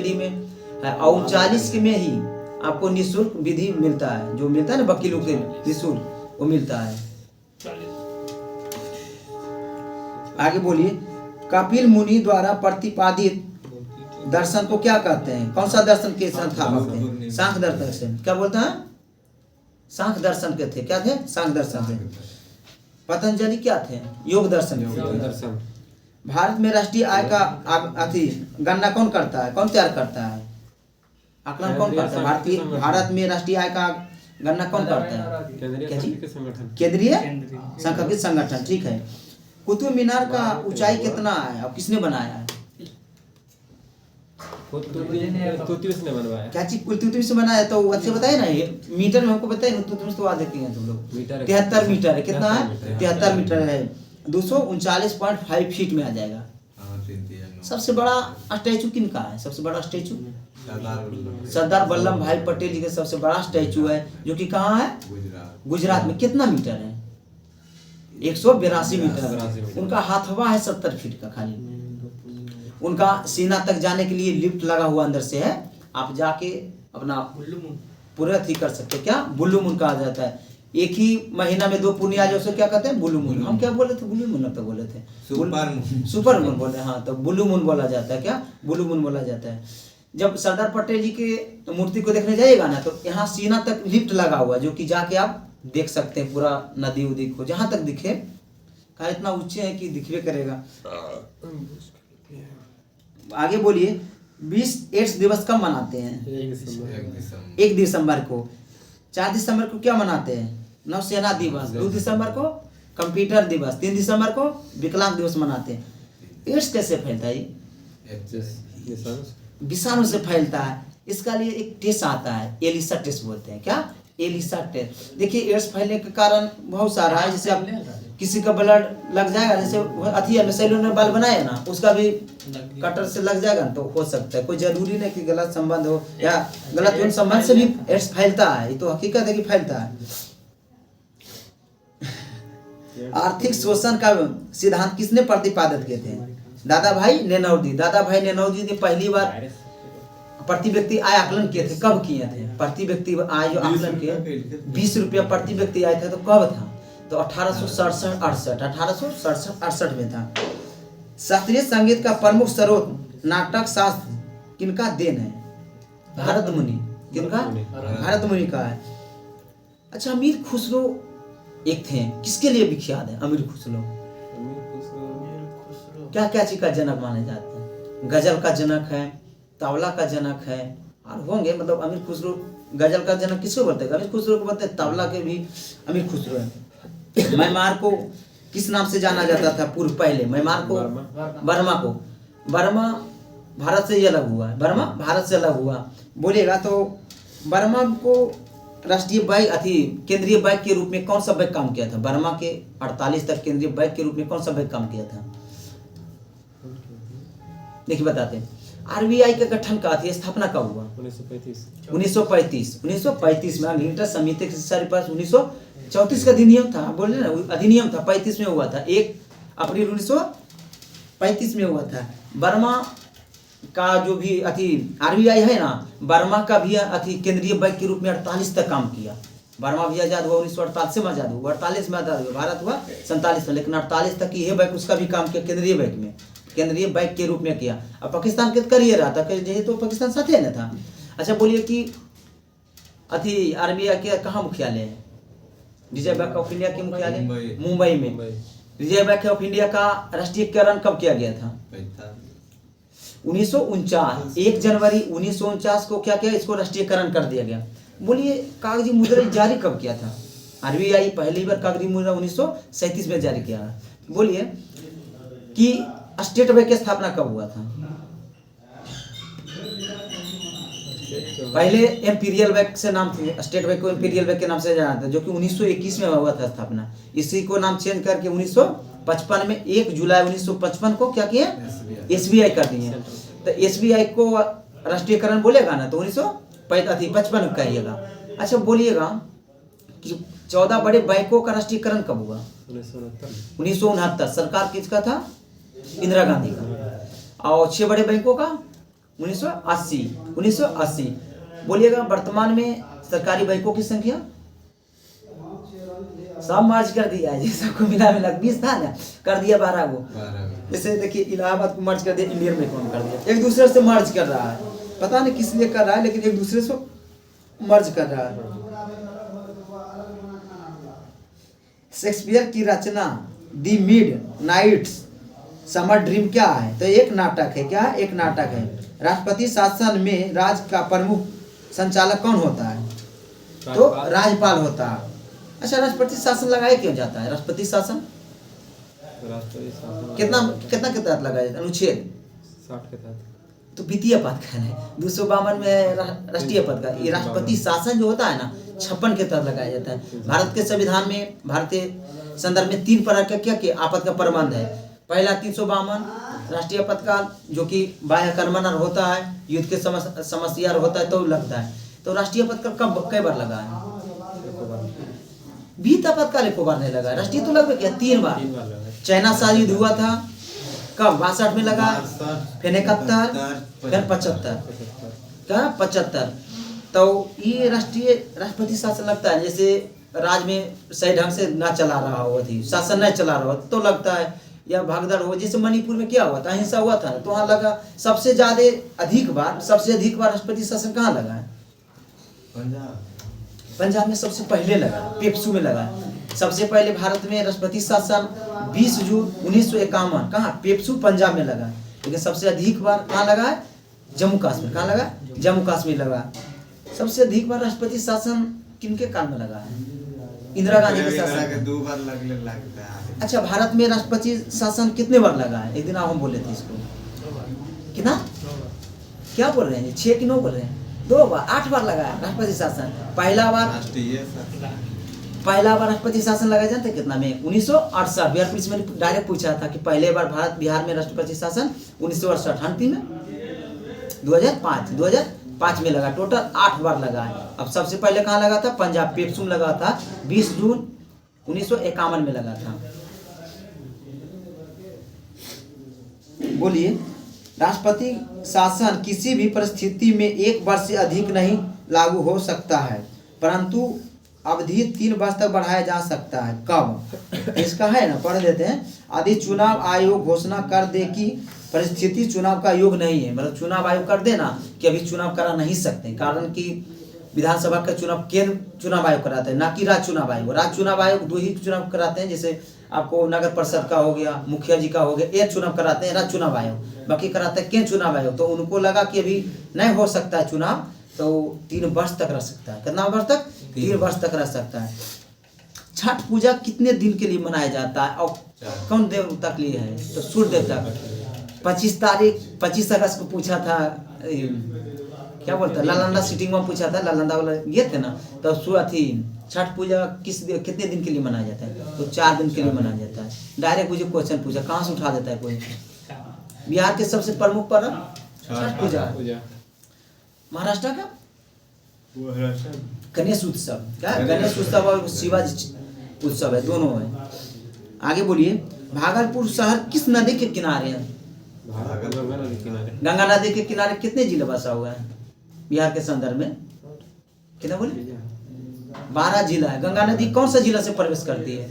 डी में है, और 39 के में ही आपको निःशुल्क विधि मिलता है, जो मिलता है ना वकीलों के निःशुल्क, वो मिलता है। आगे बोलिए कपिल मुनि द्वारा प्रतिपादित दर्शन को क्या कहते हैं? कौन सा दर्शन के संस्थापक थे? सांख्य दर्शन से। क्या बोलता है? सांख्य दर्शन के थे। क्या थे? सांख्य दर्शन थे। पतंजलि क्या थे? योग दर्शन। भारत में राष्ट्रीय आय का गणना कौन करता है? कौन तैयार करता है? आकलन कौन करता है? भारत में राष्ट्रीय आय का गणना कौन करता है? केंद्रीय सांख्यिकी संगठन। ठीक है। कुतुब मीनार का ऊंचाई कितना है और किसने बनाया है? खुद तुतली उसने बनवाया। क्या चीज कुलतुतुम से बनाया? तो अच्छे बताए ना, ये मीटर में हमको बताइए ना, तुम तो आधे किए हैं तुम लोग। मीटर 73 मीटर है। कितना है? 73 मीटर मीटर है। 239.5 फीट में आ जाएगा। सबसे बड़ा स्टैचू किनका है? सबसे बड़ा स्टैचू सरदार वल्लभ भाई पटेल जी का सबसे बड़ा स्टैचू है, जो कि कहाँ है? गुजरात में। कितना मीटर है? 182 मीटर। उनका हाथवा है 70 फीट का खाली। उनका सीना तक जाने के लिए लिफ्ट लगा हुआ अंदर से है। आप जाके अपना पूरा अथी कर सकते हैं। क्या बुल्लू मून कहा जाता है। एक ही महीना में 2 पूर्णिया जो उसे क्या कहते हैं? बुल्लू मून। हम क्या बोले थे? बुल्लू मून तो बोले थे, सुपर मून बोले। हाँ, तो बुल्लू मून बोला जाता है। क्या बुल्लू मून बोला जाता है? जब सरदार पटेल जी के मूर्ति को देखने जाइएगा ना, तो यहाँ सीना तक लिफ्ट लगा हुआ है, जो कि जाके आप देख सकते हैं पूरा नदी उदी को, जहां तक दिखे। कहा इतना ऊंचे है कि दिखवे करेगा। आगे बोलिए। 20 एड्स दिवस कब मनाते हैं? 1 दिसंबर को। 4 दिसंबर को क्या मनाते हैं? नौसेना दिवस। 2 दिसंबर को कंप्यूटर दिवस। 3 दिसंबर को विकलांग दिवस मनाते हैं। एड्स कैसे फैलता है? विषाणु से फैलता है। इसका लिए एक टेस्ट आता है, एलिसा टेस्ट बोलते हैं। क्या? Elisa test. देखिए, एड्स फैलने के कारण बहुत सारा है। जैसे आप किसी का ब्लड लग जाएगा, जैसे अथी है सैलून में बाल बनाए ना, उसका भी कटर से लग जाएगा तो हो सकता है। कोई जरूरी नहीं कि गलत संबंध हो या गलत यौन संबंध से भी एड्स फैलता है। ये तो हकीकत है कि फैलता है। आर्थिक शोषण का सिद्धांत किसने प्रतिपादित किए थे? दादा भाई नौरोजी। दादा भाई नौरोजी ने पहली बार प्रति व्यक्ति आय आकलन किए थे। कब किए थे प्रति व्यक्ति आय जो आकलन किए? 20 रुपया प्रति व्यक्ति आया था। तो कब था? तो 1867-68 में था। शास्त्रीय संगीत का प्रमुख स्रोत नाटक शास्त्र किनका देन है? भारत मुनि। किनका? भारत मुनि का है। अच्छा, अमीर खुसरो एक थे, किसके लिए विख्यात है अमीर खुसरो? क्या क्या चीज का जनक माने जाते हैं? गजल का जनक है, तबला का जनक है, और होंगे। मतलब अमीर खुसरो गजल का जनक किसको बोलते हैं? अमीर खुसरो को बोलते हैं। तबला के भी अमीर खुसरो है। म्यांमार को किस नाम से जाना जाता था पूर्व? पहले म्यांमार को बर्मा को। बर्मा भारत से ही अलग हुआ है। बर्मा भारत से अलग हुआ बोलिएगा तो बर्मा को राष्ट्रीय बैंक अथी केंद्रीय बैंक के रूप में कौन सा बैंक काम किया था? बर्मा के 48 तक केंद्रीय बैंक के रूप में कौन सा बैंक काम किया था? देखिए बताते हैं। आरबीआई का गठन का थी स्थापना कब हुआ? 1935 में। अंग्रेटर समिति के पास 1934 का अधिनियम था। बोल रहे ना, अधिनियम था 35 में हुआ था। 1 अप्रैल 1935 में हुआ था। बर्मा का जो भी अथी आरबीआई है ना, बर्मा का भी अथी केंद्रीय बैंक के रूप में 48 तक काम किया। बर्मा भी आजाद हुआ 1948 में आजाद हुआ, 48 में आजाद हुआ। भारत हुआ 47 में, लेकिन 48 तक ये बैंक उसका भी काम किया केंद्रीय बैंक में, केंद्रीय बैंक के रूप में किया। अब पाकिस्तान के कर ये रहा था कि तो पाकिस्तान साथ ही ना था। अच्छा बोलिए कि अथी आरबीआई के कहाँ मुख्यालय है? रिजर्व बैंक ऑफ इंडिया के मुख्यालय मुंबई में। रिजर्व बैंक ऑफ इंडिया का राष्ट्रीयकरण कब किया गया था? 1949। 1 जनवरी 1949 को क्या किया? इसको राष्ट्रीयकरण कर दिया गया। बोलिए कागजी मुद्रा जारी कब किया था? आरबीआई पहली बार कागजी मुद्रा 1937 में जारी किया। बोलिए कि स्टेट बैंक की स्थापना कब हुआ था? पहले एम्पीरियल बैंक से नाम थे, स्टेट बैंक को एम्पीरियल बैंक के नाम से जाना था, जो कि 1921 में हुआ था स्थापना। इसी को नाम चेंज करके 1955 में 1 जुलाई 1955 को क्या किए? एसबीआई कर दिए। तो एसबीआई को राष्ट्रीयकरण बोलेगा ना तो 1955 कहिएगा। अच्छा बोलिएगा कि 14 बड़े बैंकों का राष्ट्रीयकरण कब हुआ? 1969। सरकार किसका था? इंदिरा गांधी का। और 6 बड़े बैंकों का 1980। बोलिएगा वर्तमान में सरकारी बैंकों की संख्या? सब मर्ज कर दिया है, सबको मिला 20 था ना, कर दिया 12 को। जैसे देखिए इलाहाबाद को मर्ज कर दिया, इंडियन बैंक में कर दिया। एक दूसरे से मर्ज कर रहा है, पता नहीं किस लिए कर रहा है, लेकिन एक दूसरे से मर्ज कर रहा है। शेक्सपियर की रचना दी मिडनाइट्स समर ड्रीम क्या है? तो एक नाटक है। क्या? एक नाटक है। राष्ट्रपति शासन में राज्य का प्रमुख संचालक कौन होता है? तो राज्यपाल होता है। अच्छा, राष्ट्रपति शासन लगाया क्यों जाता है? राष्ट्रपति शासन कितना के तहत लगाया जाता है? अनुच्छेद 60 के तहत। तो द्वितीय पद का है, 252 में राष्ट्रीय पद का। ये राष्ट्रपति शासन जो होता है ना 56 के तहत लगाया जाता है। भारत के संविधान में भारतीय संदर्भ में 3 प्रकार का क्या आपद का प्रबंध है। पहला 352 राष्ट्रीय पदकाल जो कि बाह्य कर्मण होता है, युद्ध के समस्या होता है तो लगता है। तो राष्ट्रीय पदकाल कब कई बार लगा है? बीत पदकाल एको बार नहीं लगा। राष्ट्रीय तो लगभग क्या 3 बार। चाइना से युद्ध हुआ था कब? 62 में लगा, फिर 71, फिर 75 क्या 75। तो ये राष्ट्रपति शासन लगता है जैसे राज्य में सही ढंग से ना चला रहा हो, शासन नहीं चला रहा हो तो लगता है, या भागदड़ हो। जैसे मणिपुर में क्या हुआ था, अहिंसा हुआ था तो वहाँ लगा। सबसे अधिक बार राष्ट्रपति शासन कहाँ लगा है? पंजाब में सबसे पहले लगा, पेप्सू में लगा। सबसे पहले भारत में राष्ट्रपति शासन 20 जून 1951 कहाँ? पेप्सू पंजाब में लगा। लेकिन सबसे अधिक बार कहाँ लगा है? जम्मू कश्मीर। कहाँ लगा? जम्मू कश्मीर लगा। सबसे अधिक बार राष्ट्रपति शासन किनके काल में लगा है? इंदिरा गांधी के शासन 2 बार लगता है। अच्छा, भारत में राष्ट्रपति शासन कितने बार लगा है? एक दिन आप हम बोले थे इसको कितना, क्या बोल रहे हैं? 6 कि 9 बोल रहे हैं? 2 बार, 8 बार लगा है राष्ट्रपति शासन। पहला बार राष्ट्रपति शासन लगा जानते कितना में? 1968। बिहार पुलिस में डायरेक्ट पूछा था कि पहले बार बिहार में राष्ट्रपति शासन 1968। अंतिम में 2005 में लगा। टोटल 8 बार लगा है। अब सबसे पहले कहाँ लगा था? पंजाब पेप्सू में लगा था, 20 जून 1951 में लगा था। बोलिए, राष्ट्रपति शासन किसी भी परिस्थिति में 1 वर्ष से अधिक नहीं लागू हो सकता है, परंतु अवधि 3 वर्ष तक बढ़ाया जा सकता है। कब? इसका है ना, पढ़ देते हैं। यदि चुनाव आयोग घोषणा कर दे कि परिस्थिति चुनाव का योग नहीं है, मतलब चुनाव आयोग कर देना कि अभी चुनाव करा नहीं सकते, कारण कि विधानसभा का चुनाव केंद्र चुनाव आयोग कराते हैं, ना कि राज्य चुनाव आयोग। राज्य चुनाव आयोग 2 ही चुनाव कराते हैं, जैसे आपको नगर परिषद का हो गया, मुखिया जी का हो गया, एक चुनाव कराते हैं राज्य चुनाव आयोग, बाकी कराते हैं केंद्र चुनाव आयोग। तो उनको लगा कि अभी नहीं हो सकता है चुनाव, तो 3 वर्ष तक रह सकता है। कितना वर्ष तक? 3 वर्ष तक रह सकता है। छठ पूजा कितने दिन के लिए मनाया जाता है और कौन देवता के लिए है? तो सूर्य देवता। 25 अगस्त को पूछा था, क्या बोलता है, नालंदा सिटिंग में पूछा था, नालंदा वाला ये थे ना। तो छठ पूजा कितने दिन के लिए मनाया जाता है? तो 4 दिन के लिए मनाया जाता है। डायरेक्ट मुझे क्वेश्चन पूछा, कहाँ से उठा देता है कोई। बिहार के सबसे प्रमुख पर्व छठ पूजा। महाराष्ट्र का गणेश उत्सव। क्या? गणेश उत्सव और शिवाजी उत्सव है, दोनों है। आगे बोलिए, भागलपुर शहर किस नदी के किनारे है? गंगा नदी के किनारे कितने जिले बसा हुआ है बिहार के संदर्भ में? कितना बोले? 12 जिला है। गंगा नदी कौन सा जिला से प्रवेश करती है?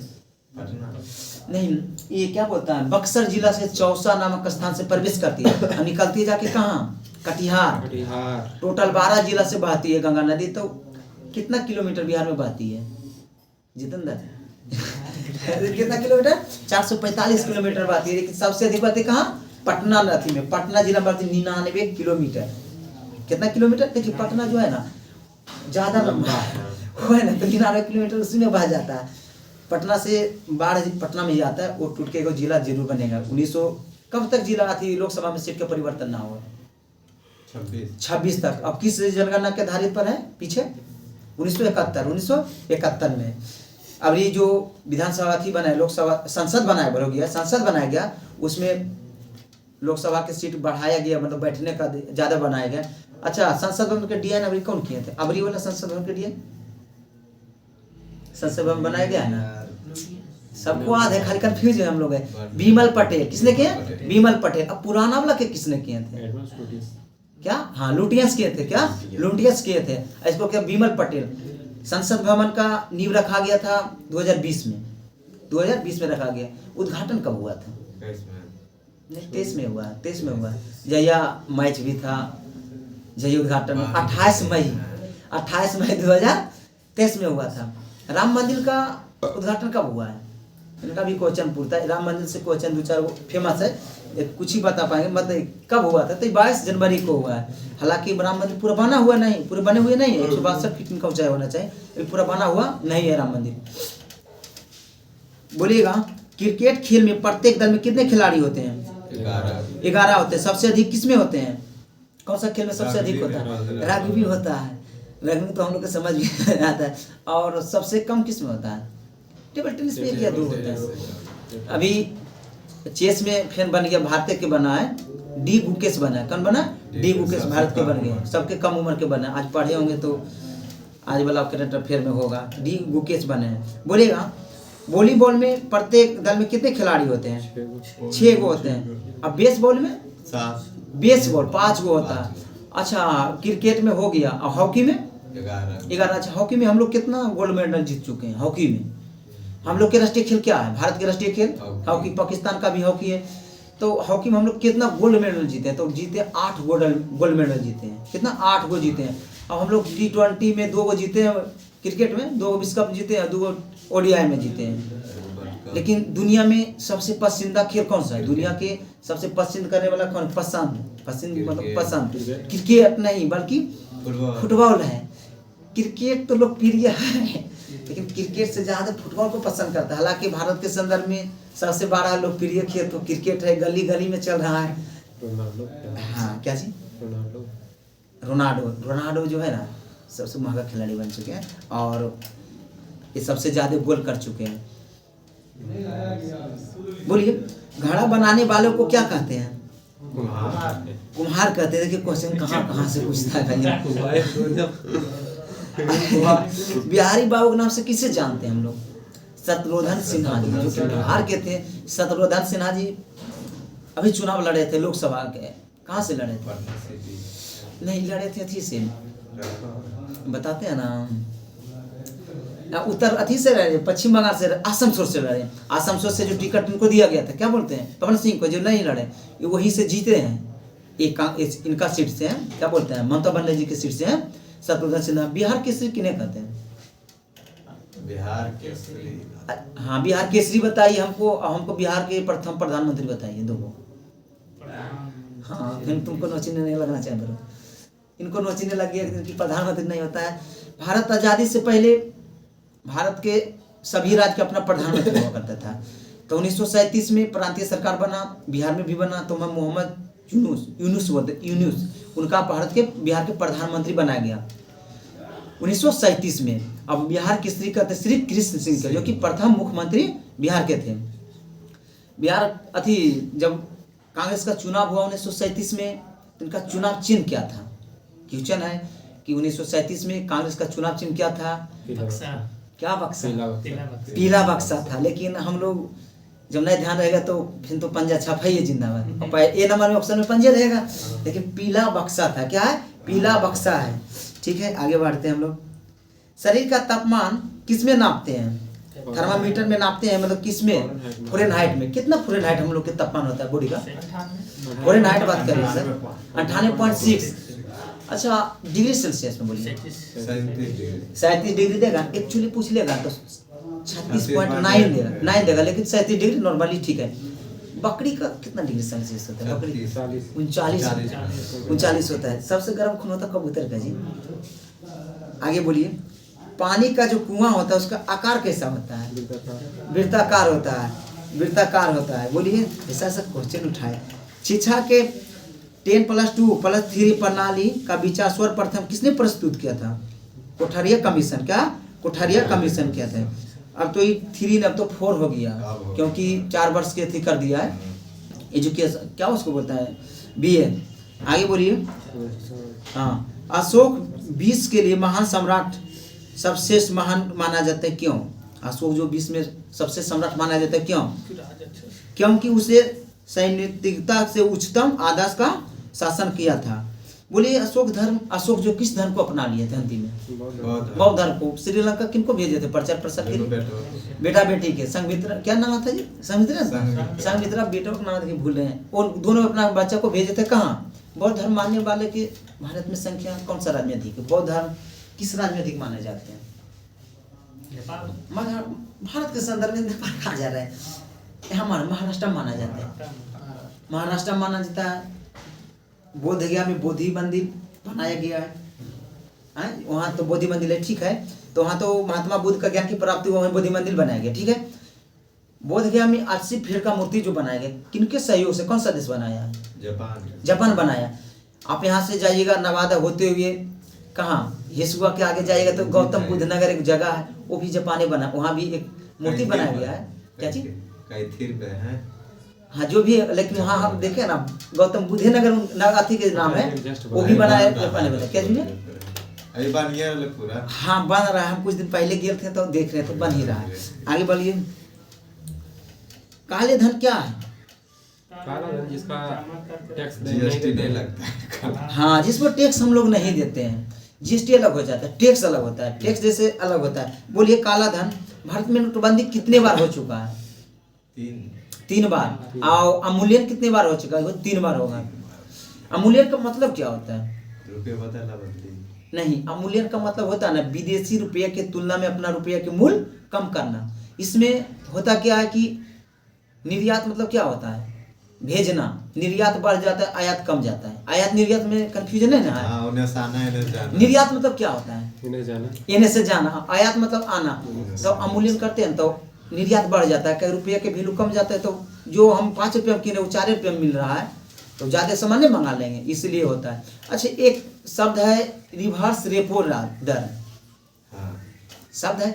नहीं, ये क्या बोलता है, बक्सर जिला से चौसा नामक स्थान से प्रवेश करती है और निकलती है जाके कहाँ? कटिहार। टोटल 12 जिला से बहती है गंगा नदी। तो कितना किलोमीटर बिहार में बहती है जितेंद्र? कितना किलोमीटर? 445 किलोमीटर बहती है। लेकिन सबसे अधिक बहती है कहाँ? पटना नदी में। पटना जिला में 99 किलोमीटर। कितना किलोमीटर? देखिए पटना जो है ना ज्यादा लंबा है ना, तो 99 किलोमीटर उसी में बह जाता है। पटना से बाढ़ पटना में ही आता है, वो टूट के जिला जरूर बनेगा। 1900 कब तक जिला थी लोकसभा में सीट का परिवर्तन ना हुआ? 26 तक। अब किस जनगणना के आधारित पर है पीछे? 1971 में। अब ये जो विधानसभा थी बनाया, लोकसभा संसद बनाया संसद बनाया गया, उसमें लोकसभा की सीट बढ़ाया गया, मतलब बैठने का ज्यादा बनाया गया। अच्छा, संसद भवन के डीएन अबरी कौन किए थे? अबरी वाला संसद भवन के डीएन संसद भवन बनाया गया है ना, सबको याद है, खाली कंफ्यूज है हम लोग है। बिमल पटेल किसने किए? बिमल पटेल। अब पुराना वाला के किसने किए थे? क्या? हाँ, लुटियंस किए थे। क्या? लुटियंस किए थे। इसको क्या? बिमल पटेल। संसद भवन का नींव रखा गया था 2020 में। 2020 में रखा गया। उद्घाटन कब हुआ था? 23 में हुआ। 23 में हुआ। जया मैच भी था, जय उद्घाटन 28 मई 2023 में हुआ था। राम मंदिर का उद्घाटन कब हुआ है? इनका भी क्वेश्चन पूछता है। राम मंदिर से क्वेश्चन 2-4 फेमस है, कुछ ही बता पाएंगे, मतलब कब हुआ था? तो 22 जनवरी को हुआ है। हालांकि राम मंदिर पूरा बना हुआ नहीं, पूरे बने हुए नहीं है। 162 फीट का ऊंचाई होना चाहिए, पूरा बना हुआ नहीं है राम मंदिर। बोलिएगा, क्रिकेट खेल में प्रत्येक दल में कितने खिलाड़ी होते हैं? 11 होते हैं। सबसे अधिक किसमें होते हैं? कौन सा खेल में सबसे अधिक होता है? रग्बी होता है। रग्बी तो हम लोग को समझ में आता है। और सबसे कम किस में होता है? टेबल टेनिस में 1 या 2 होता है। अभी चेस में फिर बन गया, भारतीय के बना है डी गुकेश बना है। कौन बना? डी गुकेश भारत के बन गए, सबके कम उम्र के बना। आज पढ़े होंगे तो आज वाला करंट अफेयर में होगा, डी गुकेश बने हैं। बोलेगा वॉलीबॉल में प्रत्येक दल में कितने खिलाड़ी होते हैं? 6 गो होते हैं। अब बेसबॉल में 5 गो होता है। अच्छा, क्रिकेट में हो गया। और हॉकी में 11। अच्छा, हॉकी में हम लोग कितना गोल्ड मेडल जीत चुके हैं? हॉकी में हम लोग के राष्ट्रीय खेल क्या है? भारत के राष्ट्रीय खेल हॉकी। पाकिस्तान का भी हॉकी है। तो हॉकी में हम लोग कितना गोल्ड मेडल जीते हैं? तो जीते 8 गोल्ड मेडल जीते हैं। कितना? 8 गो जीते हैं। अब हम लोग T20 में 2 गो जीते हैं, क्रिकेट में 2 विश्व कप जीते हैं, 2 गो ODI में जीते हैं। लेकिन दुनिया में सबसे पसंदीदा खेल कौन सा है? दुनिया के सबसे पसंद करने वाला कौन? पसंद मतलब पसंद क्रिकेट नहीं बल्कि फुटबॉल है। क्रिकेट तो लोकप्रिय है, लेकिन क्रिकेट से ज़्यादा फुटबॉल को पसंद करता है। हालांकि भारत के संदर्भ में सबसे बड़ा लोकप्रिय खेल तो क्रिकेट है, गली गली में चल रहा है। हाँ, क्या जी? रोनाल्डो जो है ना, सबसे महंगा खिलाड़ी बन चुके हैं और ये सबसे ज़्यादा गोल कर चुके हैं। बोलिए, घड़ा बनाने वालों को क्या कहते हैं? कुम्हार कहते हैं। देखिए क्वेश्चन कहाँ से पूछता है बिहारी बाबू के नाम से किसे जानते हैं हम लोग? शत्रुघ्न सिन्हा जी, जो कि बिहार के थे। शत्रुघ्न सिन्हा जी अभी चुनाव लड़े थे लोकसभा के। कहाँ से लड़े थे? नहीं, लड़े थे अथी से, बताते हैं ना, उत्तर अथी से लड़े, पश्चिम बंगाल से, आसनसोल से लड़े। आसनसोल से जो टिकट इनको दिया गया था, क्या बोलते हैं, पवन सिंह को, जो नहीं लड़े, ये वहीं से जीते हैं। इनका सीट से है, क्या बोलते हैं, ममता बनर्जी की सीट से है शत्रुघ्न सिन्हा। बिहार केसरी किन्हें कहते हैं? बिहार केसरी, हाँ, बिहार केसरी बताइए हमको बिहार के प्रथम प्रधानमंत्री बताइए 2 गो। हाँ, फिर तुमको नोचने नहीं लगना चाहिए, इनको नोचने लग गया कि प्रधानमंत्री नहीं होता है। भारत आज़ादी से पहले भारत के सभी राज्य का अपना प्रधानमंत्री हुआ करता था। तो 1937 में प्रांतीय सरकार बना, बिहार में भी बना। तो मोहम्मद यूनुस उनका बिहार के प्रधानमंत्री बनाया गया 1937 में। अब बिहार केसरी कहते श्री कृष्ण सिंह के, जो कि प्रथम मुख्यमंत्री बिहार के थे। बिहार जब कांग्रेस का चुनाव हुआ 1937 में, तो इनका चुनाव चिन्ह क्या था? क्वेश्चन है कि 1937 में कांग्रेस का चुनाव चिन्ह क्या था? क्या बक्सा? पीला बक्सा था। लेकिन हम लोग जब नहीं ध्यान रहेगा तो फिर तो पंजा छापाइए जिंदाबाद। और ए नंबर में ऑप्शन में पंजे रहेगा, लेकिन पीला बक्सा था। क्या है? पीला बक्सा है। ठीक है, आगे बढ़ते हैं हम लोग। शरीर का तापमान किस में नापते हैं? थर्मामीटर में नापते हैं, मतलब किस में? फ़ारेनहाइट में। कितना फ़ारेनहाइट हम लोग के तापमान होता है बॉडी का? फ़ारेनहाइट बात करें सर, 98.6। अच्छा, डिग्री सेल्सियस में बोलिए। 37 डिग्री देगा। एक्चुअली पूछ लेगा तो 36.9 देगा, लेकिन 37 डिग्री नॉर्मली ठीक है। बकरी का कितना डिग्री सेल्सियस होता है? बकरी 39 होता है। सबसे गर्म खून होता है कबूतर का जी। आगे बोलिए। पानी का जो कुआं होता है उसका आकार कैसा होता है? वृत्ताकार होता है। वृत्ताकार होता है। बोलिए, ऐसा क्वेश्चन उठाए। शिक्षा के 10+2+3 प्रणाली का विचार सर्वप्रथम किसने प्रस्तुत किया था? कोठारिया कमीशन। क्या? कोठारिया कमीशन किया था। अब तो ये 3 अब तो 4 हो गया, क्योंकि 4 वर्ष के थी कर दिया है एजुकेशन, क्या उसको बोलता है, BA। आगे बोलिए। हाँ, अशोक 20 के लिए महान सम्राट सबसे महान माना जाता है, क्यों? अशोक जो 20 में सबसे सम्राट माना जाता है, क्यों? क्योंकि उसे सैनिकता से उच्चतम आदर्श का शासन किया था। बोलिए, अशोक जो किस धर्म को अपना लिए थे अंतिम में? बौद्ध धर्म को। श्रीलंका किनको भेजे थे प्रचार प्रसार के लिए? बेटा बेटी के। संघमित्रा, क्या नाम था जी? संघमित्रा बेटों का नाम भूल रहे हैं। वो दोनों अपना बच्चा को भेजे थे कहाँ? बौद्ध धर्म मानने वाले के भारत में संख्या कौन सा राज्य में अधिक है? बौद्ध धर्म किस राज्य में अधिक माने जाते हैं? भारत के संदर्भ में नेपाल कहा जा रहा है, यहाँ महाराष्ट्र माना जाता है। महाराष्ट्र माना जाता है। बोध गया में बोधि मंदिर बनाया गया है, वहाँ तो बोधि मंदिर है, ठीक है। तो वहाँ तो महात्मा बुद्ध का ज्ञान की प्राप्ति हुआ, वहाँ बोधि मंदिर बनाया गया, ठीक है। बोध गया में 80 फीट का मूर्ति जो बनाया गया, किनके सहयोग से? कौन सा देश बनाया? जापान बनाया। आप यहाँ से जाइएगा नवादा होते हुए कहाँ हिसुआ के आगे जाइएगा तो गौतम बुद्ध नगर एक जगह है, वो भी जापानी बना, वहाँ भी एक मूर्ति बनाया गया है। क्या चीज? कैथीर पे है। हाँ जो भी है, लेकिन वहाँ हम देखे ना गौतम बुद्ध नगर अथी के नाम है, वो भी बनाया है जापानी बना। क्या चीज? अभी बन गया पूरा। हाँ बन रहा है, हम कुछ दिन पहले गए थे तो देख रहे थे, बन ही रहा है। आगे बढ़िए। काले धन क्या है? काला धन जिसका टैक्स नहीं जीएसटी देते नहीं हैं। लगता है। हाँ जिसमें टैक्स हम लोग नहीं देते हैं। जीएसटी अलग हो जाता है, टैक्स अलग होता है, टैक्स जैसे अलग होता है। बोलिए काला धन। भारत में नोटबंदी कितने बार हो चुका है? 3 बार। और अमूल्यन कितने बार हो चुका है? वो 3 बार होगा। अमूल्यन का मतलब क्या होता है? रुपये बदला बदली। नहीं, अमूल्यन का मतलब होता है ना विदेशी रुपये के तुलना में अपना रुपये के मूल्य कम करना। इसमें होता क्या है कि निर्यात मतलब क्या होता है? भेजना। निर्यात बढ़ जाता है, आयात कम जाता है। आयात निर्यात में कंफ्यूजन है ना? हाँ उन्हें साना इन्हें जाना। निर्यात मतलब क्या होता है? इन्हें जाना। इन्हें से जाना। आयात मतलब आना। तो अमूल्यन करते हैं तो निर्यात बढ़ जाता है, कई रुपये के वैल्यू कम जाता है, तो जो हम 5 रुपये में किने वो 4 रुपये में मिल रहा है, तो ज़्यादा सामान नहीं मंगा लेंगे, इसलिए होता है। अच्छा एक शब्द है रिवर्स रेपो दर। हाँ शब्द है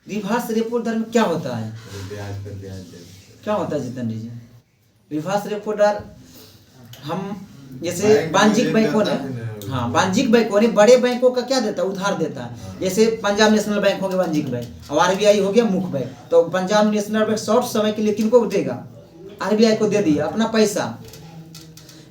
रिवर्स रेपो दर में क्या होता है? ब्याज पर ब्याज देते। क्या होता है जितेंद्र जी? रिवर्स रेपो दर हम जैसे वाणिज्यिक बैंकों ने, हाँ वाणिज्यिक बैंकों ने बड़े बैंकों का क्या देता है? उधार देता है। जैसे पंजाब नेशनल बैंक हो गया वाणिज्यिक बैंक, और आरबीआई हो गया मुख्य बैंक। तो पंजाब नेशनल बैंक शॉर्ट समय के लिए किनको देगा? आरबीआई को दे दिया अपना पैसा।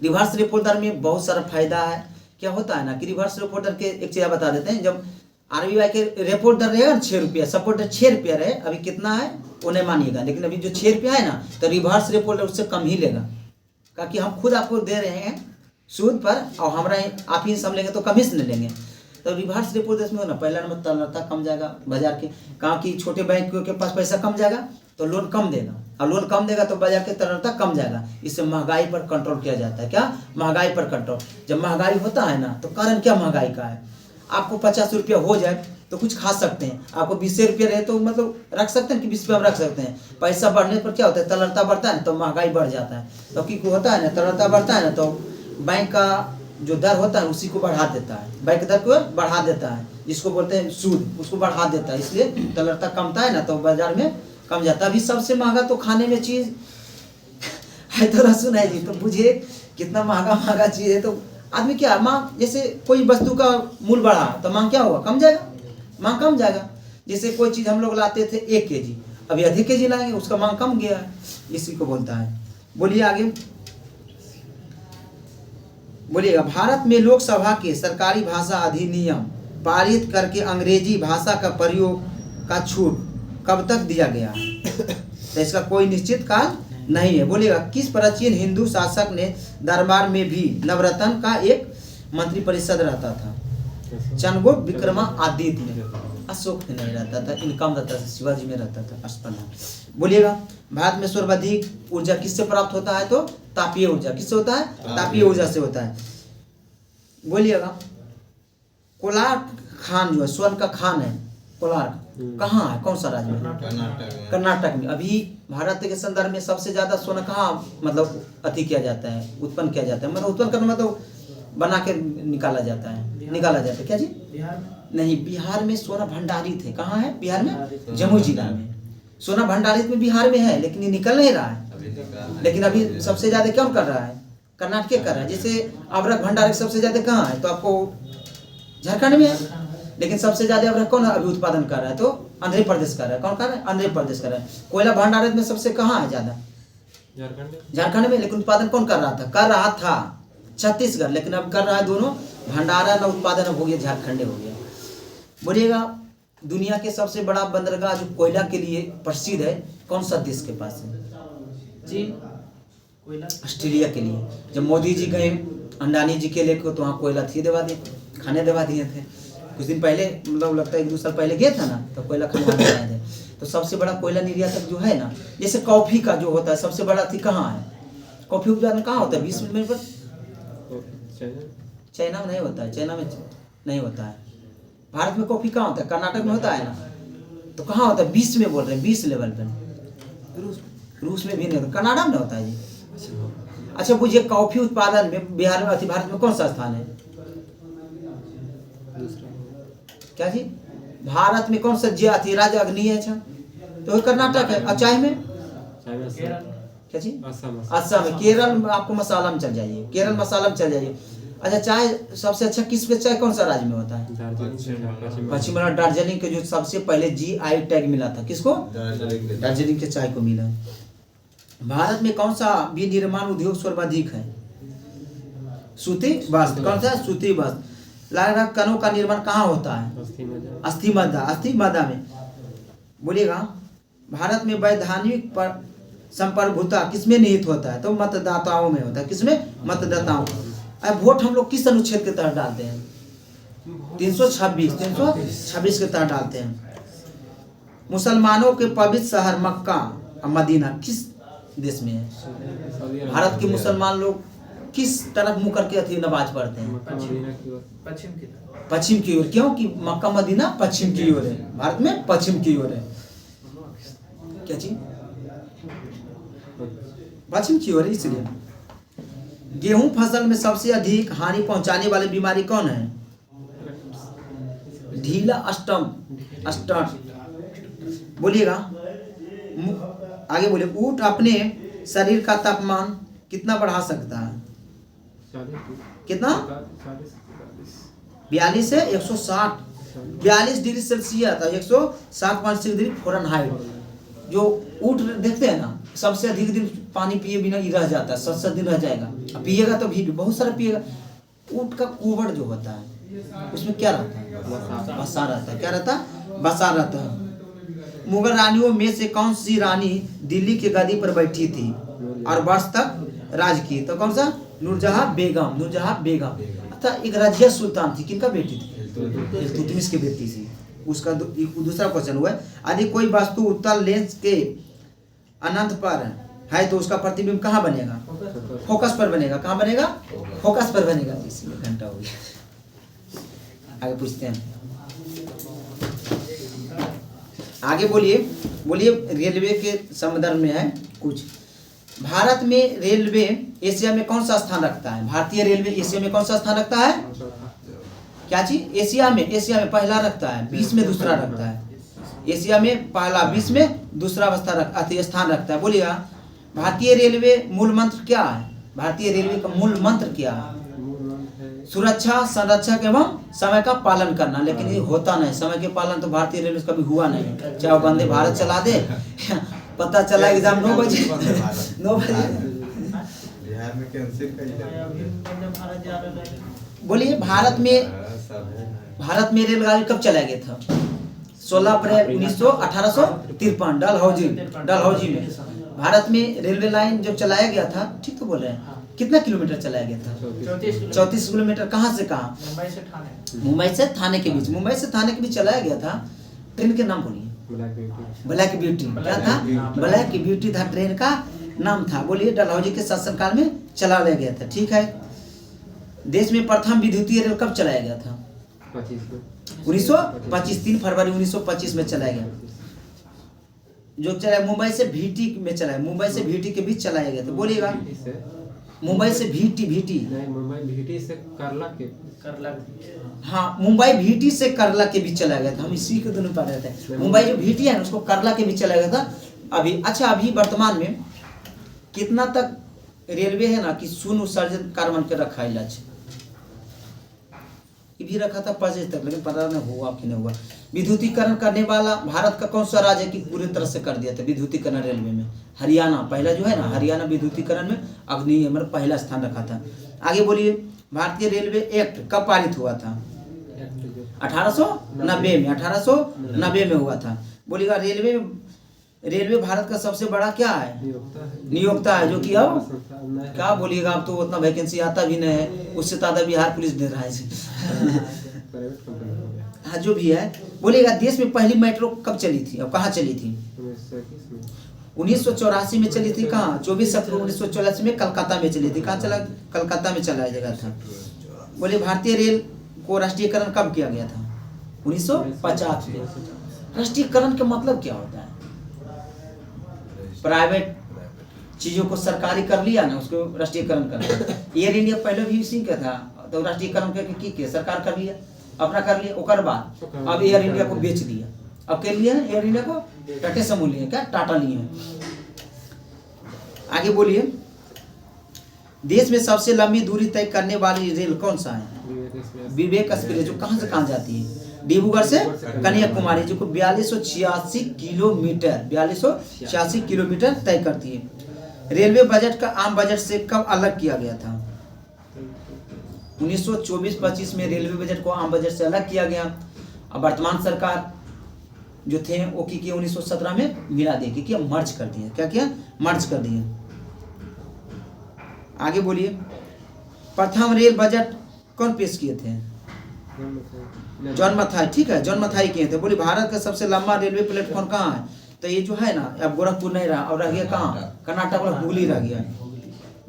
रिवर्स रेपो दर में बहुत सारा फायदा है। क्या होता है ना कि रिवर्स रेपो दर के एक चीज़ बता देते हैं। जब आरबीआई के रेपो दर रहेगा ना 6 रुपया, सपोर्ट 6 रुपया रहे, अभी कितना है वो नहीं मानिएगा, लेकिन अभी जो 6 रुपया है ना तो रिवर्स रेपो दर उससे कम ही लेगा, क्योंकि हम खुद आपको दे रहे हैं सूद पर, और हमारा आप ही हम लेंगे तो कमीशन लेंगे। तो रिवर्स रेपो दर में हो ना, पहला नंबर तरलता कम जाएगा बाजार के, कहाँ की छोटे बैंक के पास पैसा कम जाएगा तो लोन कम देगा, और लोन कम देगा तो बाजार की तरलता कम जाएगा। इससे महंगाई पर कंट्रोल किया जाता है। क्या? महंगाई पर कंट्रोल। जब महंगाई होता है ना तो कारण क्या महंगाई का है? आपको 50 रुपया हो जाए तो कुछ खा सकते हैं, आपको 20 रुपया रहे तो मतलब रख सकते हैं कि 20 रुपया हम रख सकते हैं। पैसा बढ़ने पर क्या होता है? तरलता बढ़ता है ना तो महंगाई बढ़ जाता है। तो क्योंकि होता है ना तरलता बढ़ता है ना तो बैंक का जो दर होता है उसी को बढ़ा देता है, बैंक दर को बढ़ा देता है, जिसको बोलते हैं सूद, उसको बढ़ा देता है। इसलिए तरलता कमता है ना तो बाजार में कम जाता है। अभी सबसे महंगा तो खाने में चीज़ है तो लहसुन है जी, तो बुझिए कितना महंगा चीज़ है। तो आदमी क्या मांग, जैसे कोई वस्तु का मूल्य बढ़ा तो मांग क्या होगा? कम जाएगा, मांग कम जाएगा। जैसे कोई चीज़ हम लोग लाते थे 1 kg, अभी अधिक kg लाएंगे, उसका मांग कम गया है, इसी को बोलता है। बोलिए आगे बोलिएगा। भारत में लोकसभा के सरकारी भाषा अधिनियम पारित करके अंग्रेजी भाषा का प्रयोग का छूट कब तक दिया गया है? तो इसका कोई निश्चित काल नहीं है। बोलिएगा किस प्राचीन हिंदू शासक ने दरबार में भी नवरत्न का एक मंत्रिपरिषद रहता था? चंद्रगुप्त विक्रमादित्य में। अशोक में नहीं रहता था, इनकम रहता था, शिवाजी में रहता था, अस्पना। बोलिएगा भारत में सर्वाधिक ऊर्जा किससे प्राप्त होता है? तो तापीय ऊर्जा। किससे होता है? तापीय ऊर्जा से होता है। बोलिएगा कोलार खान जो है, स्वर्ण का खान है, कोलार कहाँ है? कौन सा राज्य में? कर्नाटक में। अभी भारत के संदर्भ में सबसे ज्यादा सोना कहाँ मतलब अति किया जाता है, उत्पन्न किया जाता है? मतलब उत्पन्न करना मतलब बना के निकाला जाता है, निकाला जाता है। क्या जी? नहीं, बिहार में सोना भंडारित है। कहाँ है? बिहार में जमुई जिला में सोना भंडारित में बिहार में है, लेकिन ये निकल नहीं रहा है। लेकिन अभी सबसे ज्यादा कौन कर रहा है? कर्नाटक कर रहा है। जैसे अभ्रक भंडारित सबसे ज्यादा कहाँ है? तो आपको झारखंड में है, लेकिन सबसे ज्यादा अभ्रक कौन अभी उत्पादन कर रहा है? तो आंध्र प्रदेश कर रहा है। कौन कर रहा है? आंध्र प्रदेश कर रहा है। कोयला भंडारित में सबसे कहाँ है ज्यादा? झारखंड में। लेकिन उत्पादन कौन कर रहा था? कर रहा था छत्तीसगढ़, लेकिन अब कर रहा है दोनों, भंडारण और उत्पादन हो गया झारखंड हो गया। बोलिएगा दुनिया के सबसे बड़ा बंदरगाह जो कोयला के लिए प्रसिद्ध है, कौन सा देश के पास है? चीन। ऑस्ट्रेलिया के लिए। जब मोदी जी गए अंडानी जी के लेकर तो वहाँ कोयला थी दबा दिए, खाने दबा दिए थे। कुछ दिन पहले मतलब लगता है 1-2 साल पहले गए था ना, तो कोयला खाने दबाए थे। तो सबसे बड़ा कोयला निर्यातक जो है ना, जैसे कॉफी का जो होता है सबसे बड़ा थी कहाँ है? कॉफी उत्पादन कहाँ होता है? 20 मिनट पर चाइना में नहीं होता है, चाइना में नहीं होता है। भारत में कॉफी कहाँ होता है? कर्नाटक में होता है ना। तो कहाँ होता है? 20 में बोल रहे हैं, 20 लेवल पे। रूस में भी नहीं होता, कनाडा में होता है जी। अच्छा पूछिए, कॉफी उत्पादन में बिहार में अति भारत में कौन सा स्थान है? दूसरा क्या जी? भारत में कौन सा अति राज्य अग्नि है? अच्छा तो कर्नाटक है। और चाय में चाय में क्या जी? असम असम है। केरल में आपको मसाला में चल जाइए, केरल मसाला में चल जाइए। अच्छा चाय सबसे अच्छा किस पे चाय कौन सा राज्य में होता है? दार्जिलिंग पश्चिम बंगाल। दार्जिलिंग के जो सबसे पहले GI टैग मिला था, किसको? दार्जिलिंग के चाय को मिला। भारत में कौन सा भी निर्माण उद्योग सर्वाधिक है? सूती वस्त्र। कौन सा? सूती वस्त्र। लाल कणों का निर्माण कहाँ होता है? अस्थि मज्जा। अस्थि मज्जा में बोलिएगा। भारत में वैधानिक पर संप्रभुता किसमें निहित होता है? तो मतदाताओं में होता है। किसमें? मतदाताओं। अब वोट हम लोग किस अनुच्छेद के तहत डालते हैं? 326 के तहत डालते हैं। मुसलमानों के पवित्र शहर मक्का और मदीना किस देश में है? भारत के मुसलमान लोग किस तरफ मुंह करके अथी नमाज पढ़ते हैं? पश्चिम की ओर। क्यों कि मक्का मदीना पश्चिम की ओर है, भारत में पश्चिम की ओर है। क्या चीज? पश्चिम की ओर है, इसलिए। गेहूं फसल में सबसे अधिक हानि पहुंचाने वाली बीमारी कौन है? ढीला स्टंट। बोलिएगा। आगे बोले। ऊंट अपने शरीर का तापमान कितना बढ़ा सकता है? कितना? 42 से 160। 42 डिग्री सेल्सियस और 160.6 डिग्री फ़ारेनहाइट। जो ऊंट देखते हैं ना, सबसे अधिक दिन पानी पिए बिना ही रह जाता है, 7 दिन रह जाएगा। अब पिएगा तो भी बहुत सारा पिएगा। ऊंट का कुबड़ जो होता है उसमें क्या रहता है? बसा रहता है। क्या रहता है? बसा रहता है। मुगल रानियों में से कौन सी रानी दिल्ली की गद्दी पर बैठी थी और वर्ष तक राज की? तो कौन सा? नूरजहां बेगम। नूरजहां बेगम। अच्छा एक रजिया सुल्तान थी, किनका बेटी थी? इल्तुतमिश की बेटी थी। उसका दूसरा क्वेश्चन हुआ है। यदि कोई वस्तु उत्तल लेंस के अनंत पर है तो उसका प्रतिबिंब कहाँ बनेगा? फोकस पर बनेगा। कहाँ बनेगा? फोकस पर बनेगा। इसलिए घंटा हो गया। आगे पूछते हैं। आगे बोलिए। रेलवे के संदर्भ में है कुछ। भारत में रेलवे एशिया में कौन सा स्थान रखता है? भारतीय रेलवे एशिया में कौन सा स्थान रखता है? क्या चीज? एशिया में पहला रखता है, 20 में दूसरा रखता है। एशिया में पहला, 20 में दूसरा स्थान रखता है। बोलिएगा। भारतीय रेलवे मूल मंत्र क्या है? भारतीय रेलवे का मूल मंत्र क्या है? सुरक्षा, संरक्षक एवं समय का पालन करना। लेकिन ये होता नहीं, समय के पालन तो भारतीय रेलवे से कभी हुआ नहीं। चाहे वो वंदे भारत चला दे, पता चला एग्जाम 9 बजे। बिहार में कैंसिल बोलिए। भारत में रेलगाड़ी कब चलाया गया था? 16 अप्रैल 1853 डलहौजी में भारत में रेलवे लाइन जब चलाया गया था। ठीक तो बोल रहे हैं। कितना किलोमीटर चलाया गया था? 34 किलोमीटर। कहाँ से कहाँ? मुंबई से थाने के बीच। मुंबई से थाने के बीच चलाया गया था। ट्रेन के नाम बोलिए। Black beauty. क्या था? ब्लैक ब्यूटी था ट्रेन का नाम था। बोलिए। डलहौजी के शासनकाल में चलाया गया था। ठीक है। देश में प्रथम विद्युतीय रेल कब चलाया गया था? 1925। 3 फरवरी 1925 में चलाया गया। जो चला मुंबई से VT में चला, मुंबई से VT के बीच चलाया गया था। बोलिएगा। मुंबई से VT नहीं, मुंबई VT से करला के हाँ, मुंबई VT से करला के बीच चला गया था। हम इसी के दोनों पढ़ रहे थे। मुंबई जो VT है ना, उसको करला के बीच चला गया था अभी। अच्छा अभी वर्तमान में कितना तक रेलवे है ना कि शून्य उत्सर्जन कार्बन के रखा है लक्ष्य? ये भी रखा था 25 तक, लेकिन पता नहीं हुआ कि नहीं हुआ। विद्युतीकरण करने वाला भारत का कौन सा राज्य की पूरी तरह से कर दिया था विद्युतीकरण रेलवे में? हरियाणा। पहला जो है ना, हरियाणा विद्युतीकरण में अग्रणीय मतलब पहला स्थान रखा था। आगे बोलिए। भारतीय रेलवे एक्ट कब पारित हुआ था? 1890 में। 1890 में हुआ था। बोलिएगा। रेलवे भारत का सबसे बड़ा क्या है? नियोक्ता है। जो कि अब क्या बोलिएगा, अब तो उतना वैकेंसी आता भी नहीं है। उससे ज्यादा बिहार पुलिस दे रहा है। हाँ जो भी है। बोलिएगा। देश में पहली मेट्रो कब चली थी और कहाँ चली थी? 1984 में चली थी। कहाँ? 24 अप्रैल 1984 में कलकत्ता में चली थी। कहाँ चला? कलकत्ता में चलाया जगह था। बोले। भारतीय रेल को राष्ट्रीयकरण कब किया गया था? 1950 में। राष्ट्रीयकरण का मतलब क्या होता है? प्राइवेट चीज़ों को सरकारी कर लिया ना, उसको राष्ट्रीयकरण कर लिया। एयर इंडिया पहले भी इसी का था, तो राष्ट्रीयकरण करके की किया, सरकार कर लिया, अपना कर लिया, ओकर बाद अब एयर इंडिया को बेच दिया। अब क्या लिया एयर इंडिया को? टाटा समूह लिए, क्या टाटा लिए हैं। आगे बोलिए, देश में सबसे लंबी दूरी तय करने वाली रेल कौन सा है? विवेक एक्सप्रेस, जो कहाँ से कहाँ जाती है? डिब्रूगढ़ से कन्याकुमारी, जो 4286 किलोमीटर 4286 किलोमीटर तय करती है। रेलवे बजट का आम बजट से कब अलग किया गया था? 1924-25 में रेलवे बजट को आम बजट से अलग किया गया। अब वर्तमान सरकार जो थे वो की 1917 में मिला दे कि मर्ज कर दिया। क्या किया? मर्ज कर दिया। आगे बोलिए, प्रथम रेल बजट कौन पेश किए थे? जॉन मथाई, ठीक है, जॉन मथाई किए थे। बोलिए, भारत का सबसे लंबा रेलवे प्लेटफॉर्म कहाँ है? तो ये जो है ना, अब गोरखपुर नहीं रहा, और रह गया कहाँ? कर्नाटक वाला हुगली रह गया।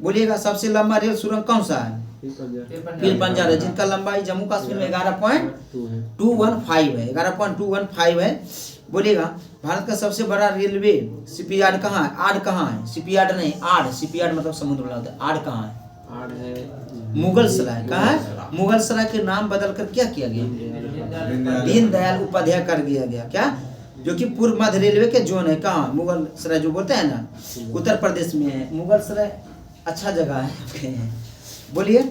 बोलिएगा, सबसे लंबा रेल सुरंग कौन सा है? पीर पंजाब है, जिनका लंबाई जम्मू कश्मीर में 11.215 है, 11.215 है। बोलिएगा, भारत का सबसे बड़ा रेलवे शिपयार्ड कहाँ है? आड़ कहाँ है? शिपयार्ड नहीं, आड़, शिपयार्ड मतलब समुद्र वाला होता है। आड़ कहाँ है? आड़ है मुगल सराय। कहाँ है? मुगल सराय के नाम बदलकर क्या किया गया? दीनदयाल उपाध्याय कर दिया गया। क्या? जो कि पूर्व मध्य रेलवे के जोन है। कहाँ? मुगल सराय जो बोलते हैं ना, उत्तर प्रदेश में है। मुगल सराय अच्छा जगह है। बोलिए,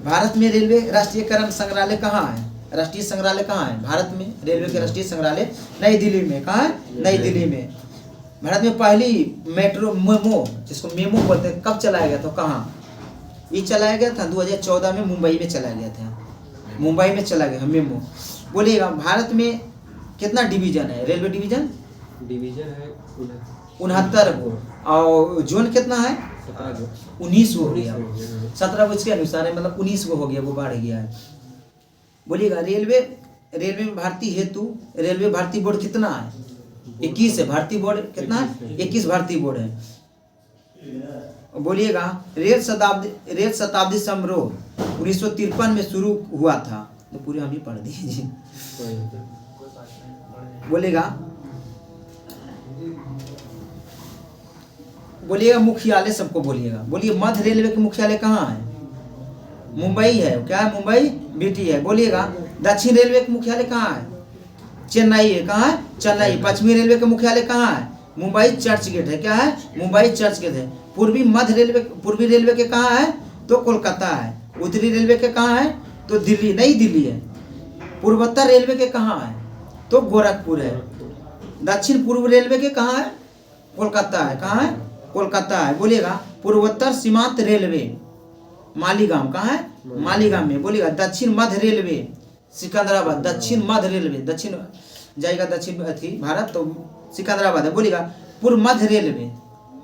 भारत में रेलवे राष्ट्रीयकरण संग्रहालय कहाँ है? राष्ट्रीय संग्रहालय कहाँ है भारत में? रेलवे के राष्ट्रीय संग्रहालय नई दिल्ली में। कहाँ है? नई दिल्ली में। भारत में पहली मेट्रो मेमो, जिसको मेमो बोलते हैं, कब चलाया गया था? कहाँ ये चलाया गया था? 2014 में मुंबई में चलाया गया था। मुंबई में चला गया मेमो। बोलिएगा, भारत में कितना डिवीजन है? रेलवे डिवीजन है 69 को, और जोन कितना है? 19 हो गया। 17 को इसके अनुसार है, मतलब 19 को हो गया, वो बढ़ गया है। बोलिएगा, रेलवे में भर्ती हेतु रेलवे भर्ती बोर्ड कितना है? 21 है। भर्ती बोर्ड कितना है? 21 भर्ती बोर्ड है। बोलिएगा, रेल शताब्दी समारोह 1953 में शुरू हुआ था। तो पूरे हम ही पढ़ दीजिए। बोलिएगा मुख्यालय सबको बोलिएगा। बोलिए, मध्य रेलवे के मुख्यालय कहाँ है? मुंबई है। क्या है? मुंबई बीटी है। बोलिएगा, दक्षिण रेलवे के मुख्यालय कहाँ है? चेन्नई है। कहाँ है? चेन्नई। पश्चिमी रेलवे के मुख्यालय कहाँ है? मुंबई चर्च गेट है। क्या है? मुंबई चर्च गेट है। पूर्वी रेलवे के कहाँ है? तो कोलकाता है। उत्तरी रेलवे के कहाँ है? तो दिल्ली, नई दिल्ली है। पूर्वोत्तर रेलवे के कहाँ है? तो गोरखपुर है। दक्षिण पूर्व रेलवे के कहाँ है? कोलकाता है। कहाँ है? कोलकाता है। बोलिएगा, पूर्वोत्तर सीमांत रेलवे मालीगांव। कहाँ है? मालीगांव में। बोलिएगा, दक्षिण मध्य रेलवे सिकंदराबाद। दक्षिण मध्य रेलवे, दक्षिण जाएगा दक्षिण अथी भारत, तो सिकंदराबाद है। बोलिएगा, पूर्व मध्य रेलवे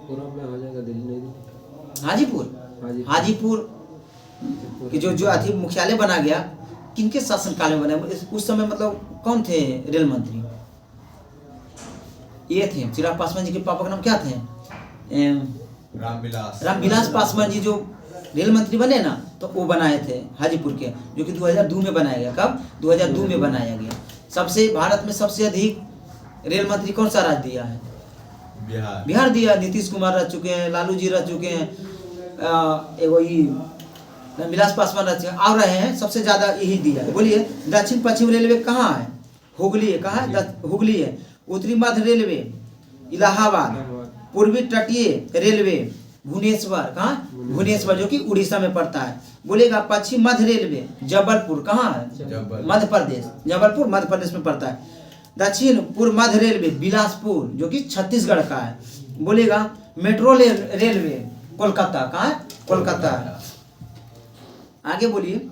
पूर्व में हो जाएगा दिल्ली, नहीं दिल्ली, हाजीपुर कि जो अथी मुख्यालय बना गया, किनके शासनकाल में बना? उस समय मतलब कौन थे रेल मंत्री? ये थे चिराग पासवान जी के पापा का नाम क्या थे? रामविलास पासवान जी जो रेल मंत्री बने ना, तो वो बनाए थे हाजीपुर के, जो कि 2002 में बनाया गया। कब? 2002 में बनाया गया। सबसे भारत में सबसे अधिक रेल मंत्री कौन सा राज्य दिया है? बिहार दिया। नीतीश कुमार रह चुके हैं, लालू जी रह चुके हैं, रामविलास पासवान रह चुके हैं, आ रहे हैं। सबसे ज्यादा यही दिया है। बोलिए, दक्षिण पश्चिम रेलवे कहाँ है? हुगली है। कहाँ है? हुगली है। उत्तरी मध्य रेलवे इलाहाबाद। पूर्वी तटीय रेलवे भुवनेश्वर। कहाँ? भुवनेश्वर, जो कि उड़ीसा में पड़ता है। बोलेगा, पश्चिम मध्य रेलवे जबलपुर। कहाँ है? मध्य प्रदेश। जबलपुर मध्य प्रदेश में पड़ता है। दक्षिण पूर्व मध्य रेलवे बिलासपुर, जो कि छत्तीसगढ़ का है। बोलेगा, मेट्रो रेलवे कोलकाता। कहाँ है? कोलकाता है। आगे बोलिए,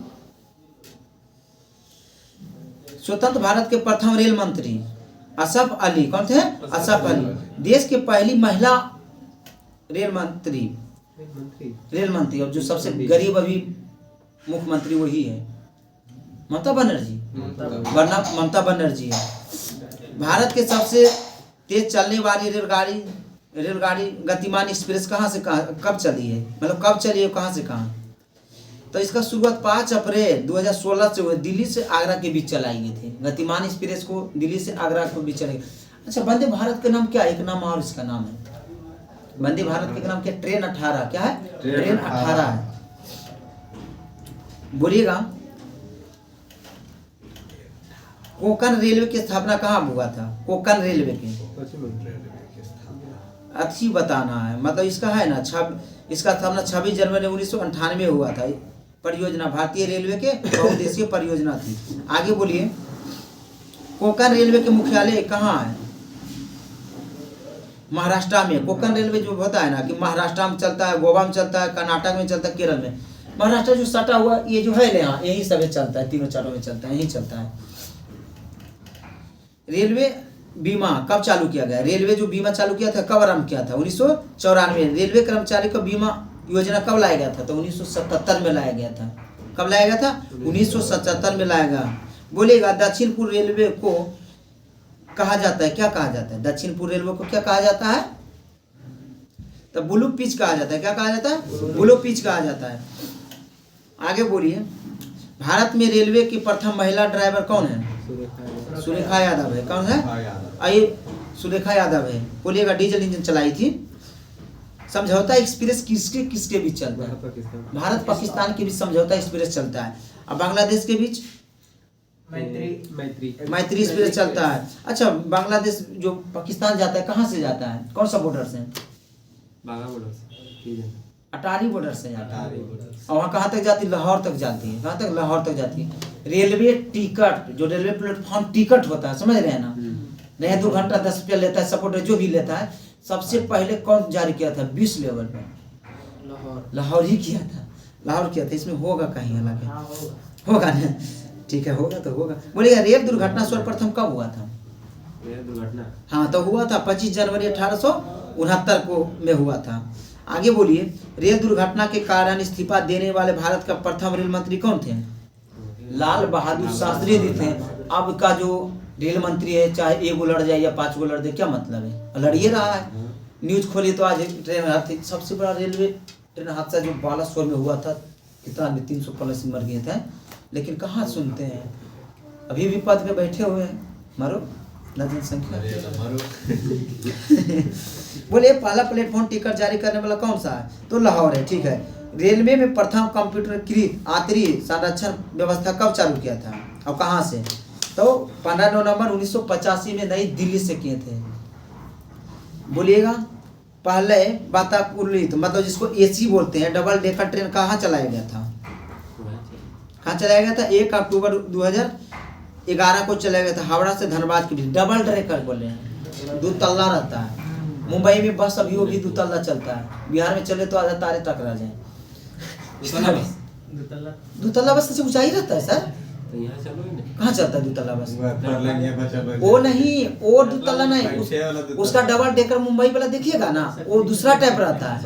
स्वतंत्र भारत के प्रथम रेल मंत्री असफ अली कौन थे? असफ अली। देश के पहली महिला रेल मंत्री, अब जो सबसे गरीब अभी मुख्यमंत्री वही है, ममता बनर्जी। ममता बनर्जी है। भारत के सबसे तेज चलने वाली रेलगाड़ी गतिमान एक्सप्रेस कहाँ से कब चली है? मतलब कब चली है, कहाँ से कहाँ? तो इसका शुरुआत 5 अप्रैल 2016 से हुआ। दिल्ली से आगरा के बीच चलाई गई थी। गतिमान एक्सप्रेस को दिल्ली से आगरा के बीच चलाई। अच्छा, वंदे भारत का नाम क्या है? एक नाम और इसका नाम है, वंदे भारत के नाम क्या? ट्रेन 18। क्या है? ट्रेन ट्रेन 18 है। बोलिएगा कोंकण रेलवे की स्थापना कहाँ हुआ था? कोंकण रेलवे की अच्छी बताना है, मतलब इसका है ना इसका स्थापना 26 जनवरी 1998 में हुआ था। परियोजना भारतीय रेलवे के बहुउद्देशीय परियोजना थी। आगे बोलिए कोंकण रेलवे के मुख्यालय कहाँ है? महाराष्ट्र में। कोंकण रेलवे जो होता है ना कि महाराष्ट्र में चलता है, गोवा में चलता है, कर्नाटक में चलता है, केरल में। महाराष्ट्र जो सटा हुआ ये जो है यहाँ यही सब चलता है, तीनों चारों में चलता है, यही चलता है। रेलवे बीमा कब चालू किया गया? रेलवे जो बीमा चालू किया था कब आरम्भ किया था? 1994। रेलवे कर्मचारी को बीमा योजना कब लाया गया था? तो 1977 में लाया गया था। कब लाया गया था? 1977 में लाया गया। बोलेगा दक्षिण पूर्व रेलवे को कहा जाता है, क्या कहा जाता है? दक्षिण पूर्व रेलवे को क्या कहा जाता है? तो ब्लू पिच कहा जाता है। क्या कहा जाता है? ब्लू पिच कहा जाता है। आगे बोलिए भारत में रेलवे की प्रथम महिला ड्राइवर कौन है? सुरेखा यादव है। कौन है? आइए सुरेखा यादव है। बोलिएगा डीजल इंजन चलाई थी। समझौता एक्सप्रेस किसके किसके बीच चलता है? भारत पाकिस्तान के बीच समझौता एक्सप्रेस चलता है। और बांग्लादेश के बीच मैत्री एक्सप्रेस चलता है। अच्छा बांग्लादेश जो पाकिस्तान जाता है कहाँ से जाता है? कौन सा बॉर्डर से? अटारी बॉर्डर से जाता है। और वहाँ कहाँ तक जाती है? लाहौर तक जाती है। कहाँ तक? लाहौर तक जाती है। रेलवे टिकट जो रेलवे प्लेटफॉर्म टिकट होता है, समझ रहे हैं ना? नहीं 2 घंटा 10 रुपया लेता है, सपोर्ट जो भी लेता है। सबसे पहले कौन जारी किया था? 20 लेवल पे लाहौर ही किया था। लाहौर किया था। इसमें होगा कहीं अलग है? होगा ना? ठीक है होगा तो होगा। बोलिएगा रेल दुर्घटना सर्वप्रथम कब हुआ था? दुर्घटना हाँ तो हुआ था 25 जनवरी 1869 को में हुआ था। आगे बोलिए रेल दुर्घटना के कारण इस्तीफा देने वाले भारत का प्रथम रेल मंत्री कौन थे? लाल बहादुर शास्त्री जी थे। अब का जो रेल मंत्री है चाहे 1 लड़ जाए या 5 लड़ जाए क्या मतलब है? लड़िए रहा है। न्यूज खोलिए तो आज ट्रेन हादसा, सबसे बड़ा रेलवे ट्रेन हादसा जो बालासोर में हुआ था, कितना 300 प्लस मर गए थे। लेकिन कहाँ सुनते हैं? अभी भी पद पे बैठे हुए हैं। मारो ना जनसंख्या। बोले पहला प्लेटफॉर्म टिकट जारी करने वाला कौन सा है? तो लाहौर है। ठीक है। रेलवे में प्रथम कंप्यूटरीकृत आंतरिक संरक्षण व्यवस्था कब चालू किया था और कहाँ से? तो 15 नवंबर 1985 में नई दिल्ली से किए थे। बोलिएगा पहले वातानुकूलित मतलब जिसको एसी बोलते हैं डबल डेकर ट्रेन कहाँ चलाया गया था? कहाँ चलाया गया था? 1 अक्टूबर 2011 को चलाया गया था हावड़ा से धनबाद के बीच। डबल डेकर बोले हैं, 2 तल्ला रहता है। मुंबई में बस अभी वो भी 2 तल्ला चलता है। बिहार में चले तो आधा तारे टकरा जाए। 2 तल्ला बस से ऊंचाई रहता है सर। तो यहाँ चलो ही नहीं। कहाँ चलता है 2 तल्ला बस? वो नहीं, वो 2 तल्ला नहीं, उसका डबल डेकर मुंबई वाला देखिएगा ना, वो दूसरा टाइप रहता है।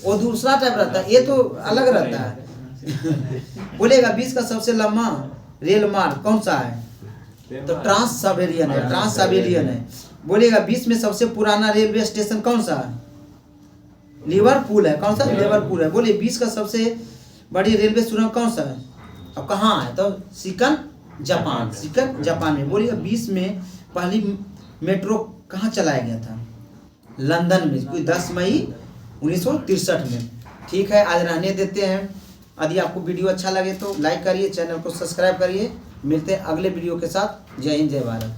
वो दूसरा टाइप रहता है, ये तो अलग रहता है। बोलेगा 20 का सबसे लंबा रेल मार्ग कौन सा है? तो ट्रांस साइबेरियन है। ट्रांस साइबेरियन है। बोलेगा 20 में सबसे पुराना रेलवे स्टेशन कौन सा है? लिवरपूल है। कौन सा? लिवरपूल है। बोलिए 20 का सबसे बड़ी रेलवे सुरंग कौन सा है और कहाँ है? तो शिकन जापान। शिकन जापान में। बोलिएगा 20 में पहली मेट्रो कहाँ चलाया गया था? लंदन में, कोई 10 मई 1963 में। ठीक है आज रहने देते हैं। यदि आपको वीडियो अच्छा लगे तो लाइक करिए, चैनल को सब्सक्राइब करिए। मिलते हैं अगले वीडियो के साथ। जय हिंद जय भारत।